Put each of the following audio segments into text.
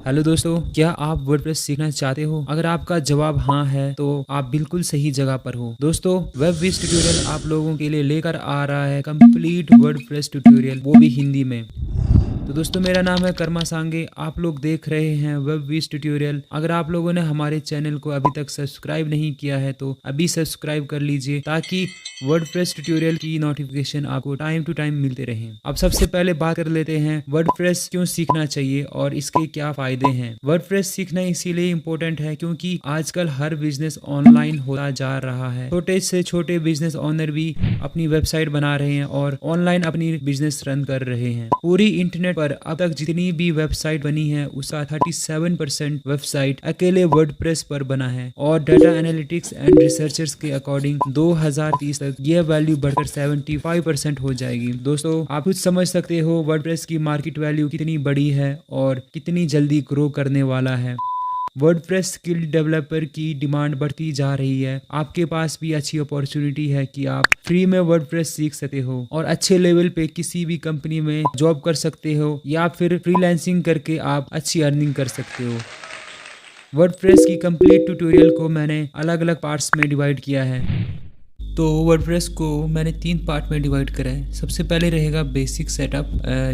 Hello दोस्तों, क्या आप वर्डप्रेस सीखना चाहते हो? अगर आपका जवाब हाँ है तो आप बिल्कुल सही जगह पर हो। दोस्तों, वेब बेस्ड ट्यूटोरियल आप लोगों के लिए लेकर आ रहा है कंप्लीट वर्डप्रेस ट्यूटोरियल, वो भी हिंदी में। तो दोस्तों, मेरा नाम है कर्मा सांगे। आप लोग देख रहे हैं वेब बेस्ड ट्यूटोरियल। अगर आप लोगों ने हमारे चैनल को अभी तक सब्सक्राइब नहीं किया है तो अभी सब्सक्राइब कर लीजिए, ताकि वर्डप्रेस ट्यूटोरियल की नोटिफिकेशन आपको टाइम टू टाइम मिलते रहें। अब सबसे पहले बात कर लेते हैं वर्डप्रेस क्यों सीखना चाहिए और इसके क्या फायदे हैं। वर्डप्रेस सीखना इसीलिए इम्पोर्टेंट है क्योंकि आजकल हर बिजनेस ऑनलाइन होता जा रहा है। छोटे से छोटे बिजनेस ओनर भी अपनी वेबसाइट बना रहे हैं और ऑनलाइन अपनी बिजनेस रन कर रहे हैं। पूरी इंटरनेट पर अब तक जितनी भी वेबसाइट बनी है उसका 37% वेबसाइट अकेले वर्डप्रेस पर बना है, और डाटा एनालिटिक्स एंड रिसर्चर्स के अकॉर्डिंग 2030 तक यह वैल्यू बढ़कर 75% हो जाएगी। दोस्तों, आप खुद समझ सकते हो वर्डप्रेस की मार्केट वैल्यू कितनी बड़ी है और कितनी जल्दी ग्रो करने वाला है। वर्डप्रेस स्किल्ड डेवलपर की डिमांड बढ़ती जा रही है। आपके पास भी अच्छी अपॉर्चुनिटी है कि आप फ्री में वर्डप्रेस सीख सकते हो और अच्छे लेवल पे किसी भी कंपनी में जॉब कर सकते हो, या फिर फ्रीलांसिंग करके आप अच्छी अर्निंग कर सकते हो। वर्डप्रेस की कंप्लीट ट्यूटोरियल को मैंने अलग अलग पार्ट्स में डिवाइड किया है। तो वर्डप्रेस को मैंने 3 पार्ट में डिवाइड करा है। सबसे पहले रहेगा बेसिक सेटअप,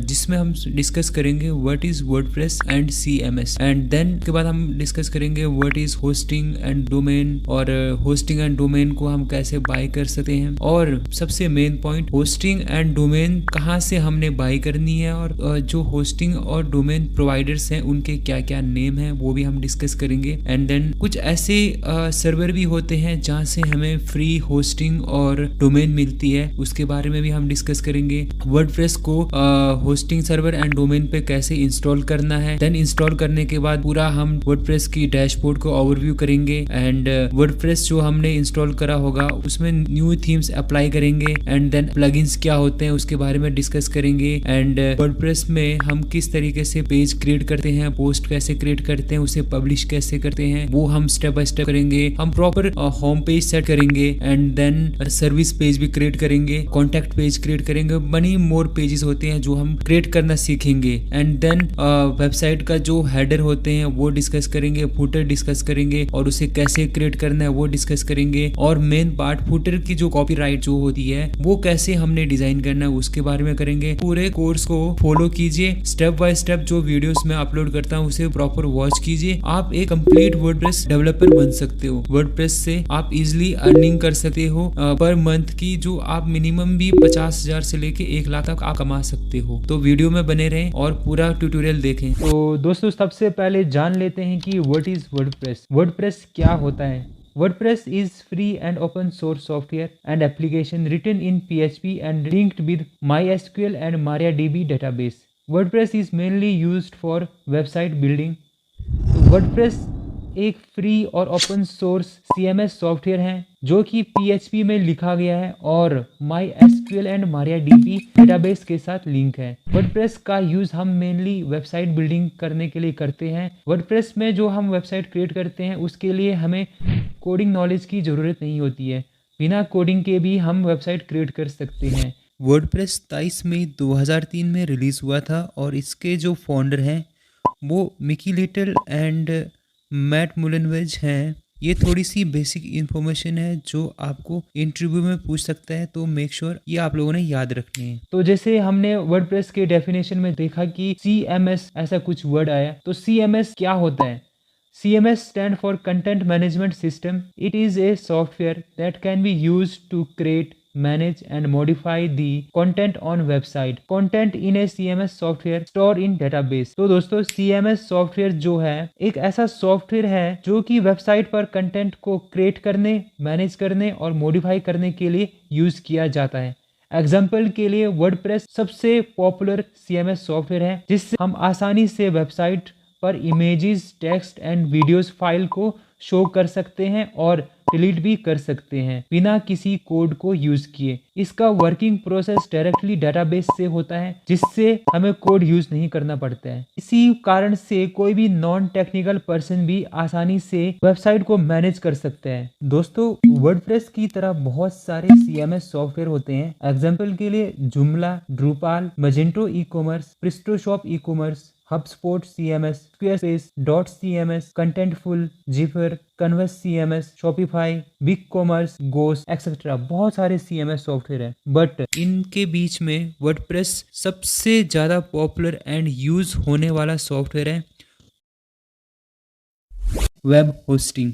जिसमें हम डिस्कस करेंगे what is WordPress and CMS, and then के बाद हम डिस्कस करेंगे what is hosting and domain, और होस्टिंग एंड डोमेन को हम कैसे बाय कर सकते हैं, और सबसे main point hosting and domain कहाँ से हमने बाय करनी है, और जो होस्टिंग और डोमेन प्रोवाइडर्स हैं उनके क्या क्या नेम है वो भी हम डिस्कस करेंगे। एंड देन कुछ ऐसे सर्वर भी होते हैं जहाँ से हमें फ्री होस्टिंग और डोमेन मिलती है, उसके बारे में भी हम डिस्कस करेंगे। वर्डप्रेस को होस्टिंग सर्वर एंड डोमेन पे कैसे इंस्टॉल करना है, देन इंस्टॉल करने के बाद पूरा हम वर्डप्रेस की डैशबोर्ड को ओवरव्यू करेंगे, एंड वर्डप्रेस जो हमने इंस्टॉल करा होगा उसमें न्यू थीम्स अप्लाई करेंगे, एंड देन प्लगइन्स क्या होते हैं उसके बारे में डिस्कस करेंगे। एंड वर्डप्रेस में हम किस तरीके से पेज क्रिएट करते हैं, पोस्ट कैसे क्रिएट करते हैं, उसे पब्लिश कैसे करते हैं, वो हम स्टेप बाय स्टेप करेंगे। हम प्रॉपर होम पेज सेट करेंगे, एंड देन सर्विस पेज भी क्रिएट करेंगे, कॉन्टैक्ट पेज क्रिएट करेंगे, मनी मोर पेजेस होते हैं जो हम क्रिएट करना सीखेंगे। एंड देन वेबसाइट का जो हेडर होते हैं वो डिस्कस करेंगे, फुटर डिस्कस करेंगे, और उसे कैसे क्रिएट करना है वो डिस्कस करेंगे। और मेन पार्ट फुटर की जो कॉपीराइट जो होती है वो कैसे हमने डिजाइन करना है उसके बारे में करेंगे। पूरे कोर्स को फॉलो कीजिए, स्टेप बाय स्टेप जो वीडियोस मैं अपलोड करता हूँ उसे प्रॉपर वॉच कीजिए। आप एक कंप्लीट वर्डप्रेस डेवलपर बन सकते हो। वर्डप्रेस से आप इजिली अर्निंग कर सकते हो पर मंथ की, जो आप मिनिमम भी 50,000 से लेके 1 लाख तक आप कमा सकते हो। तो वीडियो में बने रहें और पूरा ट्यूटोरियल देखें। तो दोस्तों, सबसे पहले जान लेते हैं कि व्हाट इज वर्डप्रेस। वर्डप्रेस क्या होता है। WordPress is free and open source software and application written in PHP and linked with MySQL and MariaDB database. WordPress is mainly used for website building. तो WordPress एक free और open source CMS software है जो कि PHP में लिखा गया है और MySQL एंड MariaDB डेटाबेस के साथ लिंक है। वर्डप्रेस का यूज़ हम मेनली वेबसाइट बिल्डिंग करने के लिए करते हैं। वर्डप्रेस में जो हम वेबसाइट क्रिएट करते हैं उसके लिए हमें कोडिंग नॉलेज की ज़रूरत नहीं होती है। बिना कोडिंग के भी हम वेबसाइट क्रिएट कर सकते हैं। वर्डप्रेस 23 मई 2003 में रिलीज़ हुआ था और इसके जो फाउंडर हैं वो मिकी लिटल एंड मैट मुलनवेज हैं। ये थोड़ी सी बेसिक इन्फॉर्मेशन है जो आपको इंटरव्यू में पूछ सकता है, तो मेक श्योर ये आप लोगों ने याद रखनी है। तो जैसे हमने वर्डप्रेस के डेफिनेशन में देखा कि CMS ऐसा कुछ वर्ड आया, तो CMS क्या होता है। CMS stand for Content Management System. It is a software that can be used to create, manage and modify the content on website. Content in a CMS software store in database. तो दोस्तों, CMS software जो है एक ऐसा software है जो कि website पर कंटेंट को क्रिएट करने, मैनेज करने और मॉडिफाई करने के लिए यूज किया जाता है। एग्जाम्पल के लिए वर्डप्रेस सबसे पॉपुलर CMS सॉफ्टवेयर है जिससे हम आसानी से वेबसाइट पर images, text and videos file को शो कर सकते हैं और डिलीट भी कर सकते हैं बिना किसी कोड को यूज किए। इसका वर्किंग प्रोसेस डायरेक्टली डेटाबेस से होता है जिससे हमें कोड यूज नहीं करना पड़ता है। इसी कारण से कोई भी नॉन टेक्निकल पर्सन भी आसानी से वेबसाइट को मैनेज कर सकते हैं। दोस्तों, वर्डप्रेस की तरह बहुत सारे CMS सॉफ्टवेयर होते हैं। एग्जाम्पल के लिए Joomla, Drupal, Magento e commerce, PrestaShop e commerce, HubSpot CMS, Squarespace, .cms, Contentful, Zipper, Canvas CMS, Shopify, BigCommerce, Ghost, etcetera. बहुत सारे CMS सॉफ्टवेयर हैं, बट इनके बीच में वर्डप्रेस सबसे ज़्यादा पॉपुलर एंड यूज होने वाला सॉफ्टवेयर है web hosting.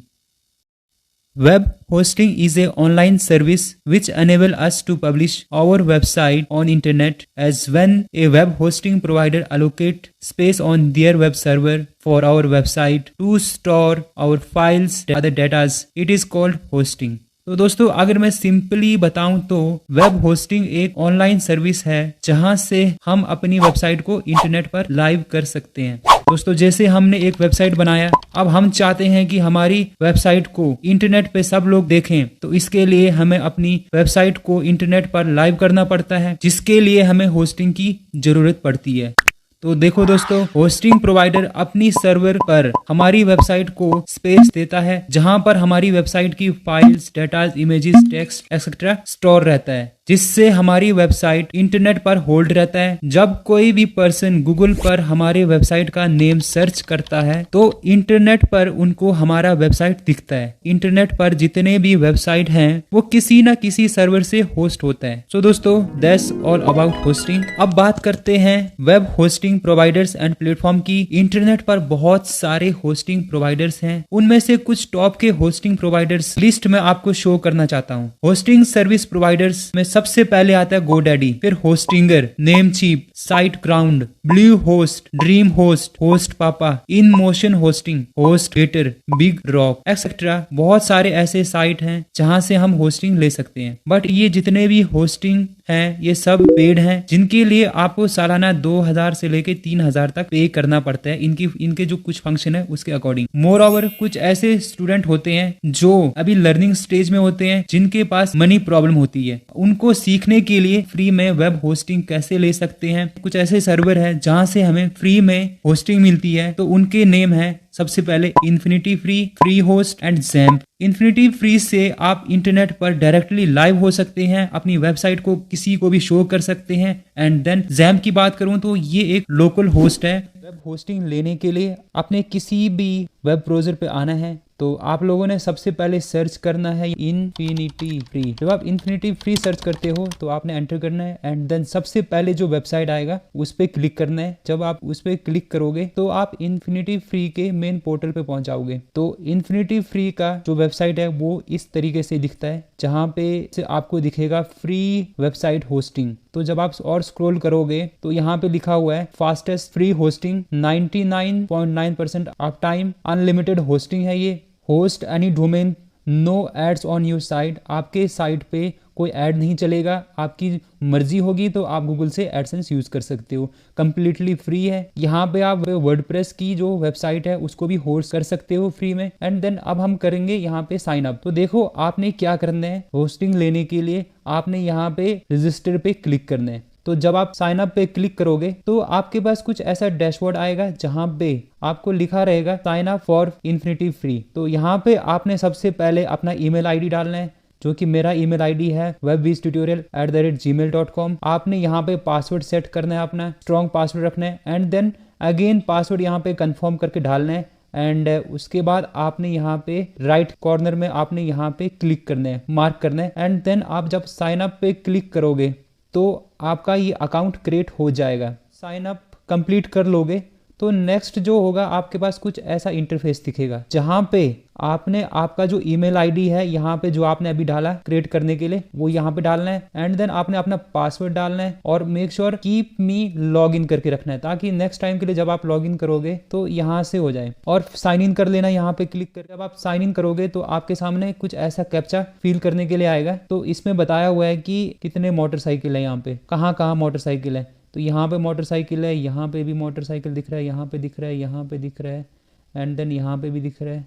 Web hosting is a online service which enable us to publish our website on internet, as when a web hosting provider allocate space on their web server for our website to store our files and other datas, it is called hosting। तो दोस्तों अगर मैं simply बताऊं तो web hosting एक online service है जहां से हम अपनी वेबसाइट को इंटरनेट पर लाइव कर सकते हैं। दोस्तों जैसे हमने एक वेबसाइट बनाया, अब हम चाहते हैं कि हमारी वेबसाइट को इंटरनेट पे सब लोग देखें, तो इसके लिए हमें अपनी वेबसाइट को इंटरनेट पर लाइव करना पड़ता है, जिसके लिए हमें होस्टिंग की जरूरत पड़ती है। तो देखो दोस्तों, होस्टिंग प्रोवाइडर अपनी सर्वर पर हमारी वेबसाइट को स्पेस देता है जहां पर हमारी वेबसाइट की files, datas, images, text etcetera store रहता है, जिससे हमारी वेबसाइट इंटरनेट पर होल्ड रहता है। जब कोई भी पर्सन गूगल पर हमारे वेबसाइट का नेम सर्च करता है तो इंटरनेट पर उनको हमारा वेबसाइट दिखता है। इंटरनेट पर जितने भी वेबसाइट हैं वो किसी न किसी सर्वर से होस्ट होता है। सो दोस्तों, दैट्स ऑल अबाउट होस्टिंग। अब बात करते हैं web hosting providers and platform की। इंटरनेट पर बहुत सारे होस्टिंग प्रोवाइडर्स हैं, उनमें से कुछ टॉप के होस्टिंग प्रोवाइडर्स लिस्ट में आपको शो करना चाहता हूँ। होस्टिंग सर्विस प्रोवाइडर्स में सबसे पहले आता है GoDaddy, फिर Hostinger, Namecheap, SiteGround, Bluehost, DreamHost, HostPapa, InMotion hosting, HostGator, BigRock etcetera. बहुत सारे ऐसे साइट हैं जहां से हम होस्टिंग ले सकते हैं, बट ये जितने भी होस्टिंग हैं ये सब पेड हैं, जिनके लिए आपको सालाना 2000 से लेके 3000 तक पे करना पड़ता है इनके जो कुछ फंक्शन है उसके अकॉर्डिंग। मोर ओवर कुछ ऐसे स्टूडेंट होते हैं जो अभी लर्निंग स्टेज में होते हैं, जिनके पास मनी प्रॉब्लम होती है, उनको सीखने के लिए फ्री में वेब होस्टिंग कैसे ले सकते हैं। कुछ ऐसे सर्वर है जहां से हमें फ्री में होस्टिंग मिलती है, तो उनके नेम है सबसे पहले infinity free, free host and XAMPP. Infinity free से आप इंटरनेट पर डायरेक्टली लाइव हो सकते हैं, अपनी वेबसाइट को किसी को भी शो कर सकते हैं। एंड देन ज़ैम्प की बात करूं तो ये एक लोकल होस्ट है। वेब होस्टिंग लेने के लिए अपने किसी भी वेब ब्राउज़र पे आना है, तो आप लोगों ने सबसे पहले सर्च करना है इन्फिनिटी फ्री। जब आप इन्फिनिटी फ्री सर्च करते हो तो आपने एंटर करना है एंड देन सबसे पहले जो वेबसाइट आएगा उस पर क्लिक करना है। जब आप उस पर क्लिक करोगे तो आप इन्फिनिटी फ्री के मेन पोर्टल पे पहुंच जाओगे। तो इन्फिनिटी फ्री का जो वेबसाइट है वो इस तरीके से दिखता है, जहां पे से आपको दिखेगा फ्री वेबसाइट होस्टिंग। तो जब आप और स्क्रॉल करोगे तो यहाँ पे लिखा हुआ है fastest free hosting, 99.9% of time, unlimited hosting है ये। Host any domain, no ads on your site. आपके साइट पे कोई ऐड नहीं चलेगा, आपकी मर्जी होगी तो आप गूगल से एडसेंस यूज कर सकते हो। कंप्लीटली फ्री है। यहाँ पे आप वर्डप्रेस की जो वेबसाइट है उसको भी होस्ट कर सकते हो फ्री में। एंड देन अब हम करेंगे यहाँ पे साइन अप। तो देखो आपने क्या करना है, होस्टिंग लेने के लिए आपने यहाँ पे रजिस्टर पे क्लिक करना है। तो जब आप साइन अप पे क्लिक करोगे तो आपके पास कुछ ऐसा डैशबोर्ड आएगा जहां पे आपको लिखा रहेगा sign up for infinity free. तो यहाँ पे आपने सबसे पहले अपना ईमेल आईडी डालना है, जो कि मेरा ईमेल आईडी है webvstutorial@gmail.com। आपने यहाँ पे पासवर्ड सेट करना है, अपना स्ट्रॉन्ग पासवर्ड रखना है एंड देन अगेन पासवर्ड यहाँ पे कंफर्म करके डालना है। एंड उसके बाद आपने यहाँ पे राइट कॉर्नर में आपने यहाँ पे क्लिक करना है, मार्क करना है। एंड देन आप जब साइन अप पे क्लिक करोगे तो आपका ये अकाउंट क्रिएट हो जाएगा। साइन अप कंप्लीट कर लोगे तो नेक्स्ट जो होगा आपके पास कुछ ऐसा इंटरफेस दिखेगा, जहां पे आपने आपका जो ईमेल आईडी है यहाँ पे जो आपने अभी डाला क्रिएट करने के लिए वो यहाँ पे डालना है। एंड देन आपने अपना पासवर्ड डालना है और make sure keep me log in करके रखना है, ताकि नेक्स्ट टाइम के लिए जब आप लॉग इन करोगे तो यहाँ से हो जाए। और साइन इन कर लेना यहाँ पे क्लिक करके। जब आप साइन इन करोगे तो आपके सामने कुछ ऐसा कैप्चा फिल करने के लिए आएगा। तो इसमें बताया हुआ है कि कितने मोटरसाइकिल है, यहाँ पे कहाँ कहाँ मोटरसाइकिल है। तो यहाँ पे मोटरसाइकिल है, यहाँ पे भी मोटरसाइकिल दिख रहा है, यहाँ पे दिख रहा है, यहाँ पे दिख रहा है एंड देन यहाँ पे भी दिख रहा है,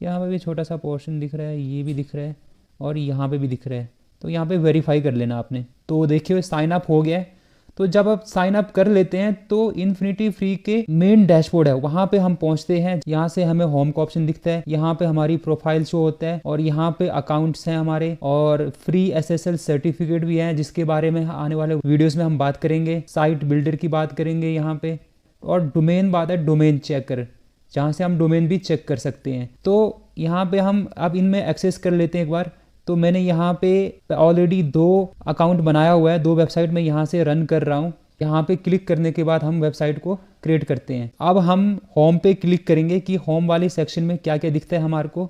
यहाँ पे भी छोटा सा पोर्शन दिख रहा है, ये भी दिख रहा है और यहाँ पे भी दिख रहा है। तो यहाँ पे वेरीफाई कर लेना आपने। तो देखिए साइन अप हो गया है। तो जब आप साइन अप कर लेते हैं तो इन्फिनिटी फ्री के मेन डैशबोर्ड है वहां पे हम पहुंचते हैं। यहाँ से हमें होम का ऑप्शन दिखता है, यहाँ पे हमारी प्रोफाइल शो होता है और यहाँ पे अकाउंट्स हैं हमारे और फ्री SSL सर्टिफिकेट भी है, जिसके बारे में आने वाले वीडियोस में हम बात करेंगे। साइट बिल्डर की बात करेंगे यहाँ पे। और डोमेन बाद है डोमेन चेकर, जहाँ से हम डोमेन भी चेक कर सकते हैं। तो यहाँ पे हम अब इनमें एक्सेस कर लेते हैं एक बार। तो मैंने यहाँ पे ऑलरेडी 2 अकाउंट बनाया हुआ है, 2 वेबसाइट मैं यहाँ से रन कर रहा हूँ। यहाँ पे क्लिक करने के बाद हम वेबसाइट को क्रिएट करते हैं। अब हम होम पे क्लिक करेंगे कि होम वाले सेक्शन में क्या क्या दिखता है हमारे को।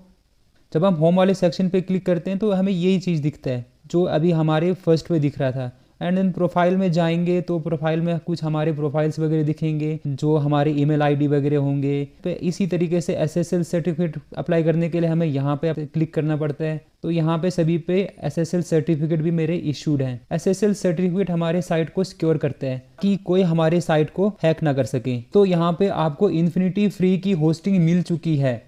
जब हम होम वाले सेक्शन पे क्लिक करते हैं तो हमें यही चीज़ दिखता है जो अभी हमारे फर्स्ट पे दिख रहा था। एंड देन प्रोफाइल में जाएंगे तो प्रोफाइल में कुछ हमारे प्रोफाइल्स वगैरह दिखेंगे, जो हमारे ईमेल आईडी वगैरह होंगे। तो इसी तरीके से एसएसएल सर्टिफिकेट अप्लाई करने के लिए हमें यहाँ पे क्लिक करना पड़ता है। तो यहाँ पे सभी पे एसएसएल सर्टिफिकेट भी मेरे इशूड हैं। एसएसएल सर्टिफिकेट हमारे साइट को सिक्योर करते हैं कि कोई हमारे साइट को हैक ना कर सके। तो यहाँ पे आपको इन्फिनिटी फ्री की होस्टिंग मिल चुकी है।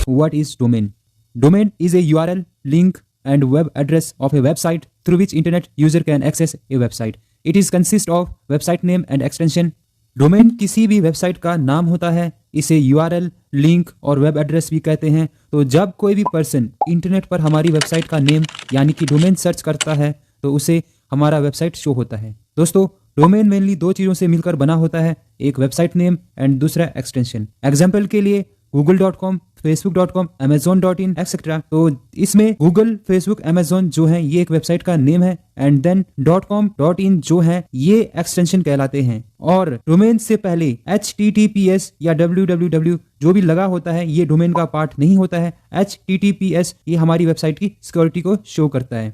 What is domain? Domain is a URL, link and web address of a website through which internet user can access a website. It is consist of website name and extension. Domain किसी भी website का नाम होता है। इसे URL, link और web address भी कहते हैं। तो जब कोई भी पर्सन इंटरनेट पर हमारी वेबसाइट का नेम यानी कि डोमेन सर्च करता है तो उसे हमारा वेबसाइट शो होता है। दोस्तों, डोमेन मेनली 2 चीज़ों से मिलकर बना होता है, एक वेबसाइट नेम एंड दूसरा एक्सटेंशन। एग्जाम्पल के लिए google.com, facebook.com, amazon.in एक्सेट्रा। तो इसमें गूगल, फेसबुक, अमेजोन जो है ये एक वेबसाइट का नेम है एंड देन .com, .in जो है ये एक्सटेंशन कहलाते हैं। और डोमेन से पहले HTTPS या www जो भी लगा होता है ये डोमेन का पार्ट नहीं होता है। HTTPS ये हमारी वेबसाइट की सिक्योरिटी को शो करता है।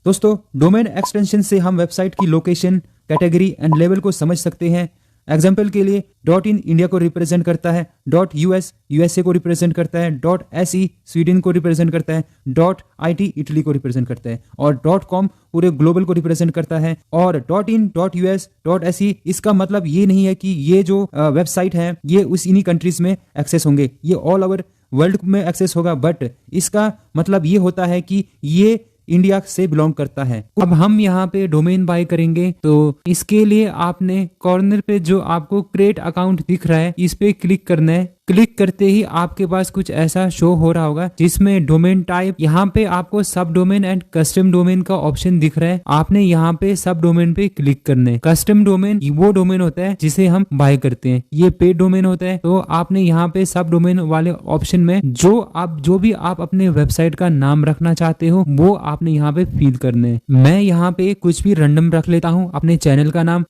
दोस्तों, डोमेन एक्सटेंशन से हम वेबसाइट की लोकेशन, कैटेगरी एंड लेवल को समझ सकते हैं। एग्जाम्पल के लिए .in इंडिया को रिप्रेजेंट करता है, .US USA को रिप्रेजेंट करता है, .SE स्वीडन को रिप्रेजेंट करता है, .IT इटली को रिप्रेजेंट करता है और .com पूरे ग्लोबल को रिप्रेजेंट करता है। और .in, .US, .SE इसका मतलब ये नहीं है कि ये जो वेबसाइट है ये उस इन्हीं कंट्रीज में एक्सेस होंगे, ये ऑल ओवर वर्ल्ड में एक्सेस होगा, बट इसका मतलब ये होता है कि ये इंडिया से बिलोंग करता है। अब हम यहाँ पे डोमेन बाय करेंगे तो इसके लिए आपने कॉर्नर पे जो आपको क्रिएट अकाउंट दिख रहा है इस पे क्लिक करना है। क्लिक करते ही आपके पास कुछ ऐसा शो हो रहा होगा जिसमें डोमेन टाइप, यहाँ पे आपको सब डोमेन एंड कस्टम डोमेन का ऑप्शन दिख रहा है। आपने यहाँ पे सब डोमेन पे क्लिक करना है। कस्टम डोमेन वो डोमेन होता है जिसे हम बाय करते हैं, ये पेड डोमेन होता है। तो आपने यहाँ पे सब डोमेन वाले ऑप्शन में जो भी आप अपने वेबसाइट का नाम रखना चाहते हो वो आपने यहाँ पे फिल करना है। मैं यहाँ पे कुछ भी रैंडम रख लेता हूँ अपने चैनल का नाम।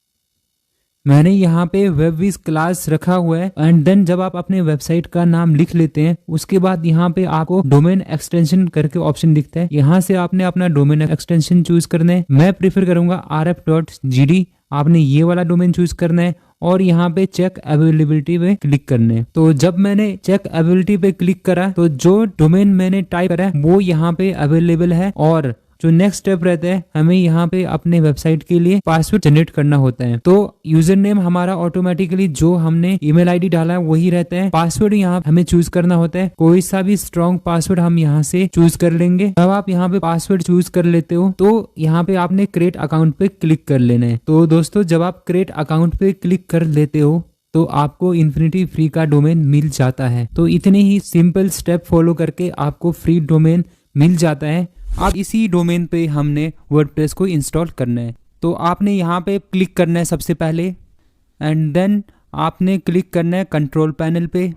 मैंने यहाँ पे वेबविज क्लास रखा हुआ है। एंड देन जब आप अपने वेबसाइट का नाम लिख लेते हैं उसके बाद यहाँ पे आपको डोमेन एक्सटेंशन करके ऑप्शन दिखता है। यहाँ से आपने अपना डोमेन एक्सटेंशन चूज करना है। मैं प्रीफर करूंगा rf.gd। आपने ये वाला डोमेन चूज करना है और यहाँ पे चेक अवेलेबिलिटी पे क्लिक करना है। तो जब मैंने चेक अवेलेबिलिटी पे क्लिक करा तो जो डोमेन मैंने टाइप करा है वो यहाँ पे अवेलेबल है। और जो नेक्स्ट स्टेप रहता है हमें यहाँ पे अपने वेबसाइट के लिए पासवर्ड जनरेट करना होता है। तो यूजर नेम हमारा ऑटोमेटिकली जो हमने ईमेल आईडी डाला है वही रहता है। पासवर्ड यहाँ हमें चूज करना होता है, कोई सा भी स्ट्रॉन्ग पासवर्ड हम यहाँ से चूज कर लेंगे। जब आप यहाँ पे पासवर्ड चूज कर लेते हो तो यहाँ पे आपने क्रिएट अकाउंट पे क्लिक कर लेना है। तो दोस्तों, जब आप क्रिएट अकाउंट पे क्लिक कर लेते हो तो आपको इन्फिनिटी फ्री का डोमेन मिल जाता है। तो इतने ही सिंपल स्टेप फॉलो करके आपको फ्री डोमेन मिल जाता है। अब इसी डोमेन पे हमने वर्डप्रेस को इंस्टॉल करना है। तो आपने यहाँ पे क्लिक करना है सबसे पहले एंड देन आपने क्लिक करना है कंट्रोल पैनल पे।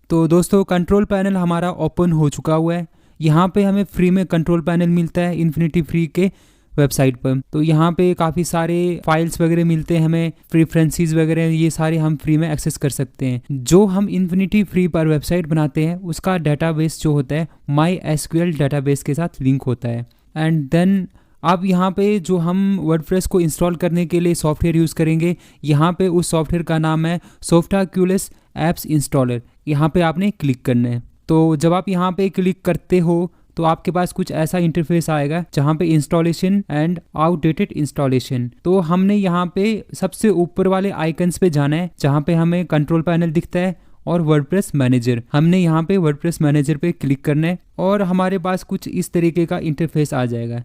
तो दोस्तों, कंट्रोल पैनल हमारा ओपन हो चुका हुआ है। यहाँ पे हमें फ्री में कंट्रोल पैनल मिलता है इन्फिनिटी फ्री के वेबसाइट पर। तो यहाँ पे काफ़ी सारे फाइल्स वगैरह मिलते हैं हमें, प्रेफरेंसेस वगैरह, ये सारे हम फ्री में एक्सेस कर सकते हैं। जो हम इन्फिनिटी फ्री पर वेबसाइट बनाते हैं उसका डेटाबेस जो होता है MySQL डेटाबेस के साथ लिंक होता है। एंड देन अब यहाँ पे जो हम वर्डप्रेस को इंस्टॉल करने के लिए सॉफ्टवेयर यूज़ करेंगे, यहाँ पे उस सॉफ्टवेयर का नाम है सोफ्टाक्यूलस एप्स इंस्टॉलर। यहाँ पे आपने क्लिक करना है। तो जब आप यहाँ पे क्लिक करते हो तो आपके पास कुछ ऐसा इंटरफेस आएगा जहाँ पे इंस्टॉलेशन एंड आउटडेटेड इंस्टॉलेशन। तो हमने यहाँ पे सबसे ऊपर वाले आइकन्स पे जाना है जहाँ पे हमें कंट्रोल पैनल दिखता है और वर्डप्रेस मैनेजर। हमने यहाँ पे वर्डप्रेस मैनेजर पे क्लिक करना है और हमारे पास कुछ इस तरीके का इंटरफेस आ जाएगा।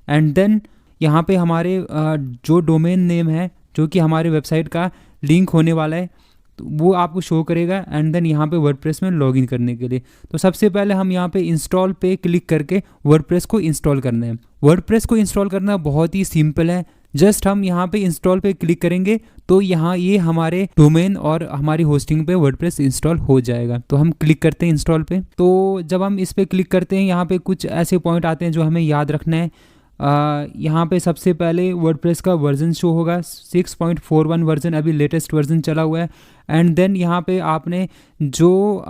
एंड देन यहाँ पे हमारे जो डोमेन नेम है जो कि हमारे वेबसाइट का लिंक होने वाला है तो वो आपको शो करेगा। एंड देन यहाँ पे वर्डप्रेस में लॉगिन करने के लिए तो सबसे पहले हम यहाँ पे इंस्टॉल पे क्लिक करके वर्डप्रेस को इंस्टॉल करना है। वर्डप्रेस को इंस्टॉल करना बहुत ही सिंपल है। जस्ट हम यहाँ पे इंस्टॉल पे क्लिक करेंगे तो यहाँ ये हमारे डोमेन और हमारी होस्टिंग पे वर्डप्रेस इंस्टॉल हो जाएगा। तो हम क्लिक करते हैं इंस्टॉल पे। तो जब हम इस पे क्लिक करते हैं यहाँ पे कुछ ऐसे पॉइंट आते हैं जो हमें याद रखना है। यहाँ पे सबसे पहले वर्डप्रेस का वर्जन शो होगा, 6.41 वर्जन अभी लेटेस्ट वर्जन चला हुआ है। एंड देन यहाँ पे आपने जो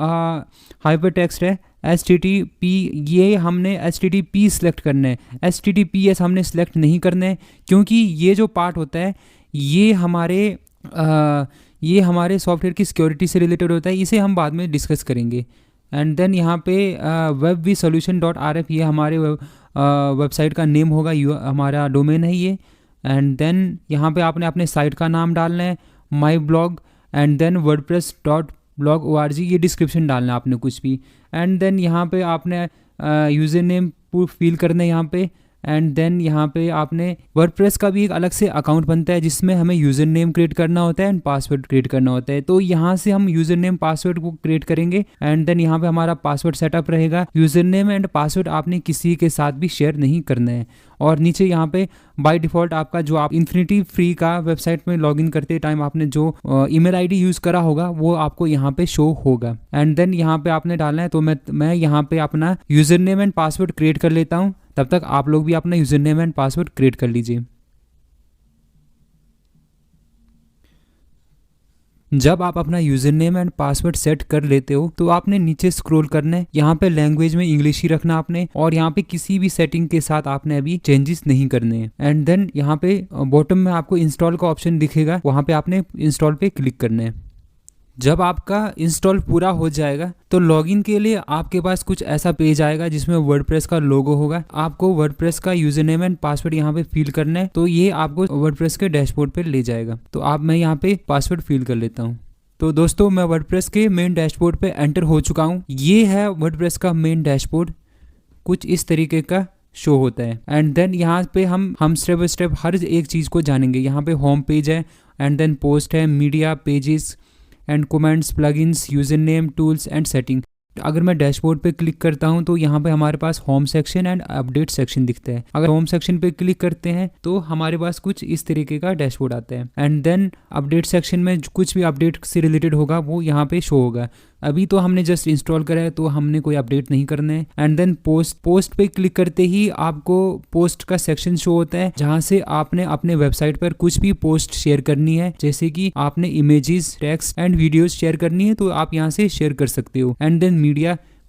हाइपर टेक्स्ट है HTTP, ये हमने HTTP सिलेक्ट करना है, HTTPS हमने सिलेक्ट नहीं करना है, क्योंकि ये जो पार्ट होता है ये हमारे सॉफ्टवेयर की सिक्योरिटी से रिलेटेड होता है, इसे हम बाद में डिस्कस करेंगे। एंड देन यहाँ पे webvsolution.rf ये हमारे वेबसाइट का नेम होगा, हमारा डोमेन है ये। एंड देन यहाँ पे आपने अपने साइट का नाम डालना है, my blog, and then wordpress.blog.org ये डिस्क्रिप्शन डालना है आपने कुछ भी। एंड देन यहाँ पे आपने यूज़र नेम फिल करना है यहाँ पे। एंड देन यहाँ पे आपने वर्डप्रेस का भी एक अलग से अकाउंट बनता है जिसमें हमें यूज़र नेम क्रिएट करना होता है एंड पासवर्ड क्रिएट करना होता है। तो यहाँ से हम यूज़र नेम पासवर्ड को क्रिएट करेंगे। एंड देन यहाँ पे हमारा पासवर्ड सेटअप रहेगा। यूज़र नेम एंड पासवर्ड आपने किसी के साथ भी शेयर नहीं करना है। और नीचे यहाँ पे बाय डिफ़ॉल्ट आपका जो आप इन्फिनिटी फ्री का वेबसाइट में लॉगिन करते टाइम आपने जो ईमेल आईडी यूज़ करा होगा वो आपको यहाँ पे शो होगा। एंड देन यहाँ पे आपने डालना है। तो मैं यहाँ पे अपना user name and password create कर लेता हूँ, तब तक आप लोग भी अपना user name and password create कर लीजिए। जब आप अपना user name and password set कर लेते हो तो आपने नीचे स्क्रॉल करना है, यहाँ पे लैंग्वेज में इंग्लिश ही रखना आपने, और यहाँ पे किसी भी सेटिंग के साथ आपने अभी चेंजेस नहीं करने हैं। एंड देन यहाँ पे बॉटम में आपको इंस्टॉल का ऑप्शन दिखेगा, वहाँ पे आपने इंस्टॉल पे क्लिक करना है। जब आपका इंस्टॉल पूरा हो जाएगा तो लॉगिन के लिए आपके पास कुछ ऐसा पेज आएगा जिसमें वर्डप्रेस का लोगो होगा। आपको वर्डप्रेस का यूजर नेम एंड पासवर्ड यहाँ पे फिल करना है, तो ये आपको वर्डप्रेस के डैशबोर्ड पे ले जाएगा। तो मैं यहाँ पे पासवर्ड फिल कर लेता हूँ। तो दोस्तों मैं वर्डप्रेस के मेन डैशबोर्ड पे एंटर हो चुका हूँ। ये है वर्डप्रेस का मेन डैशबोर्ड, कुछ इस तरीके का शो होता है। एंड देन यहाँ पे हम स्टेप बाय स्टेप हर एक चीज़ को जानेंगे। यहाँ पे होम पेज है, एंड देन पोस्ट है, media, pages and comments, plugins, user name, tools and setting. अगर मैं डैशबोर्ड पे क्लिक करता हूं तो यहाँ पे हमारे पास home section and update section दिखता है। अगर होम सेक्शन पे क्लिक करते हैं तो हमारे पास कुछ इस तरीके का डैशबोर्ड आता है। एंड देन अपडेट सेक्शन में कुछ भी अपडेट से रिलेटेड होगा वो यहाँ पे शो होगा। अभी तो हमने जस्ट इंस्टॉल करा है तो हमने कोई अपडेट नहीं करना है। एंड देन पोस्ट पे क्लिक करते ही आपको पोस्ट का सेक्शन शो होता है, जहां से आपने अपने वेबसाइट पर कुछ भी पोस्ट शेयर करनी है, जैसे कि आपने images, text and videos share करनी है तो आप यहां से शेयर कर सकते हो। एंड देन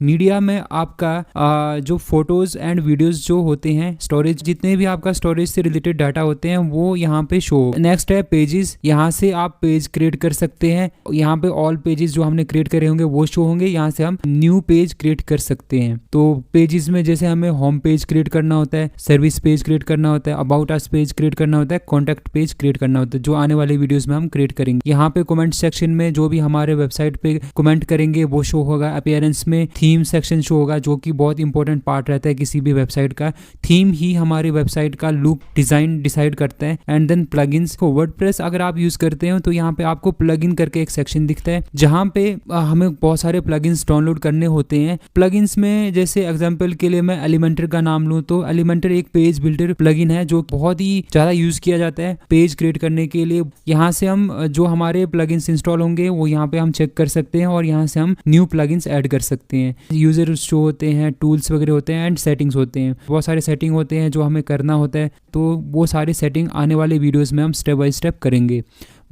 मीडिया में आपका जो फोटोज एंड वीडियोस जो होते हैं, स्टोरेज, जितने भी आपका स्टोरेज से रिलेटेड डाटा होते हैं वो यहाँ पे शो। नेक्स्ट है पेजेस, यहाँ से आप पेज क्रिएट कर सकते हैं। यहाँ पे ऑल पेजेस जो हमने क्रिएट करे होंगे वो शो होंगे। यहाँ से हम न्यू पेज क्रिएट कर सकते हैं। तो पेजेस में जैसे हमें होम पेज क्रिएट करना होता है, सर्विस पेज क्रिएट करना होता है, अबाउट अस पेज क्रिएट करना होता है, कॉन्टैक्ट पेज क्रिएट करना होता है, जो आने वाले वीडियोज में हम क्रिएट करेंगे। यहाँ पे कमेंट सेक्शन में जो भी हमारे वेबसाइट पे कमेंट करेंगे वो शो होगा। अपीयरेंस में थीम सेक्शन शो होगा, जो कि बहुत इंपॉर्टेंट पार्ट रहता है किसी भी वेबसाइट का। थीम ही हमारी वेबसाइट का लुक, डिजाइन डिसाइड करता है। एंड देन प्लगइन्स, वर्डप्रेस अगर आप यूज करते हो तो यहाँ पे आपको प्लगइन करके एक सेक्शन दिखता है, जहाँ पे हमें बहुत सारे प्लगइन्स डाउनलोड करने होते हैं। प्लगइन्स में जैसे एग्जांपल के लिए मैं एलिमेंटर का नाम लूँ तो एलिमेंटर एक पेज बिल्डर प्लगइन है जो बहुत ही ज्यादा यूज किया जाता है पेज क्रिएट करने के लिए। यहाँ से हम जो हमारे प्लगइन्स इंस्टॉल होंगे वो यहाँ पे हम चेक कर सकते हैं, और यहाँ से हम न्यू प्लगइन्स ऐड कर सकते हैं। यूजर शो होते हैं, टूल्स वगैरह होते हैं, एंड सेटिंग्स होते हैं। बहुत सारे सेटिंग होते हैं जो हमें करना होता है, तो वो सारी सेटिंग आने वाले वीडियोस में हम स्टेप बाय स्टेप करेंगे।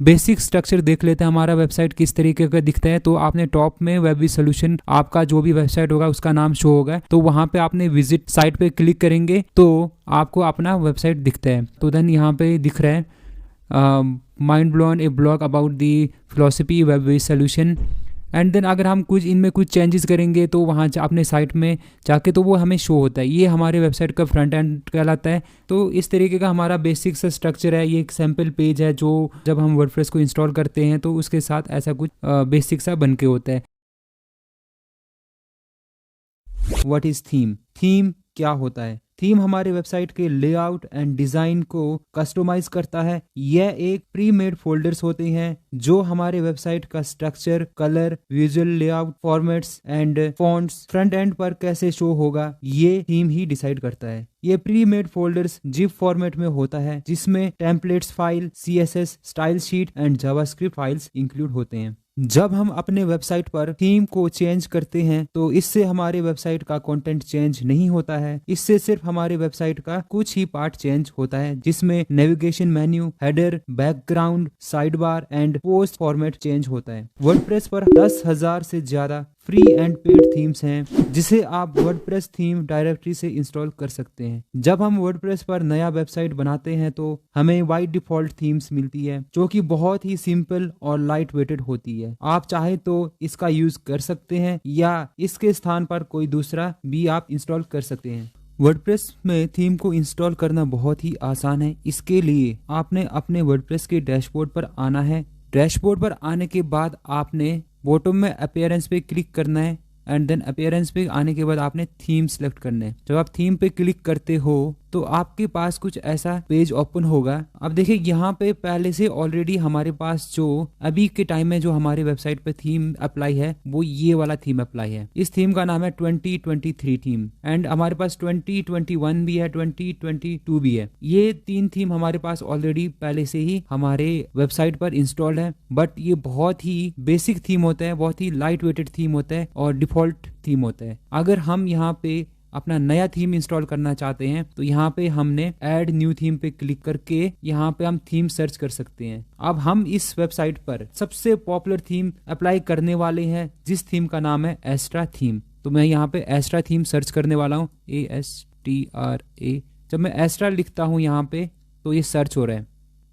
बेसिक स्ट्रक्चर देख लेते हैं हमारा वेबसाइट किस तरीके का दिखता है। तो आपने टॉप में वेबवी सोल्यूशन, आपका जो भी वेबसाइट होगा उसका नाम शो होगा, तो वहाँ पे आपने विजिट साइट पे क्लिक करेंगे तो आपको अपना वेबसाइट दिखता है। तो देन यहाँ पे दिख रहा है mind blown, a blog about the philosophy Webvi solution. And then अगर हम इनमें कुछ चेंजेस करेंगे तो वहाँ अपने साइट में जाके तो वो हमें शो होता है। ये हमारे वेबसाइट का फ्रंट एंड कहलाता है। तो इस तरीके का हमारा बेसिक सा स्ट्रक्चर है। ये एक सैम्पल पेज है जो जब हम वर्डप्रेस को इंस्टॉल करते हैं तो उसके साथ ऐसा कुछ बेसिक सा बन के होता है। What is theme? थीम क्या होता है? थीम हमारे वेबसाइट के लेआउट एंड डिजाइन को कस्टमाइज करता है। यह एक प्री मेड फोल्डर्स होते हैं जो हमारे वेबसाइट का structure, colour, visual layout, formats and fonts front end पर कैसे शो होगा ये थीम ही डिसाइड करता है। ये pre made folders zip format में होता है जिसमें templates file, CSS, style sheet and JavaScript files include होते हैं। जब हम अपने वेबसाइट पर थीम को चेंज करते हैं तो इससे हमारे वेबसाइट का कंटेंट चेंज नहीं होता है। इससे सिर्फ हमारे वेबसाइट का कुछ ही पार्ट चेंज होता है जिसमें navigation menu, header, background, side bar and post format change होता है। वर्डप्रेस पर 10,000 से ज्यादा फ्री एंड पेड थीम्स हैं जिसे आप वर्डप्रेस थीम डायरेक्टरी से इंस्टॉल कर सकते हैं। जब हम वर्डप्रेस पर नया वेबसाइट बनाते हैं तो हमें बाय डिफॉल्ट थीम्स मिलती है जो कि बहुत ही सिंपल और लाइट वेटेड होती है। आप चाहे तो इसका यूज कर सकते हैं या इसके स्थान पर कोई दूसरा भी आप इंस्टॉल कर सकते हैं। वर्डप्रेस में थीम को इंस्टॉल करना बहुत ही आसान है। इसके लिए आपने अपने वर्डप्रेस के डैशबोर्ड पर आना है। डैशबोर्ड पर आने के बाद आपने बॉटम में अपीयरेंस पे क्लिक करना है एंड देन अपीयरेंस पे आने के बाद आपने थीम सेलेक्ट करना है। जब आप थीम पे क्लिक करते हो तो आपके पास कुछ ऐसा पेज ओपन होगा। अब देखिए यहाँ पे पहले से ऑलरेडी हमारे पास जो अभी के टाइम में जो हमारे वेबसाइट पे थीम अप्लाई है वो ये वाला थीम अप्लाई है। इस थीम का नाम है 2023 थीम एंड हमारे पास 2021 भी है, 2022 भी है। ये 3 थीम हमारे पास ऑलरेडी पहले से ही हमारे वेबसाइट पर इंस्टॉल्ड है। बट ये बहुत ही बेसिक थीम होता है, बहुत ही लाइट वेटेड थीम होता है और डिफॉल्ट थीम होता है। अगर हम यहाँ पे अपना नया थीम इंस्टॉल करना चाहते हैं तो यहाँ पे हमने ऐड न्यू थीम पे क्लिक करके यहाँ पे हम थीम सर्च कर सकते हैं। अब हम इस वेबसाइट पर सबसे पॉपुलर थीम अप्लाई करने वाले हैं जिस थीम का नाम है एस्ट्रा थीम। तो मैं यहाँ पे एस्ट्रा थीम सर्च करने वाला हूँ, ASTRA। जब मैं एस्ट्रा लिखता हूँ यहाँ पे तो ये सर्च हो रहा है।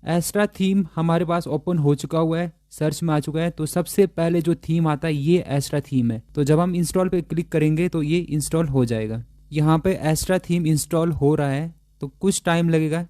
एस्ट्रा थीम हमारे पास ओपन हो चुका हुआ है, सर्च में आ चुका है। तो सबसे पहले जो थीम आता है ये एस्ट्रा थीम है। तो जब हम इंस्टॉल पे क्लिक करेंगे तो ये इंस्टॉल हो जाएगा। यहाँ पे एस्ट्रा थीम इंस्टॉल हो रहा है तो कुछ टाइम लगेगा।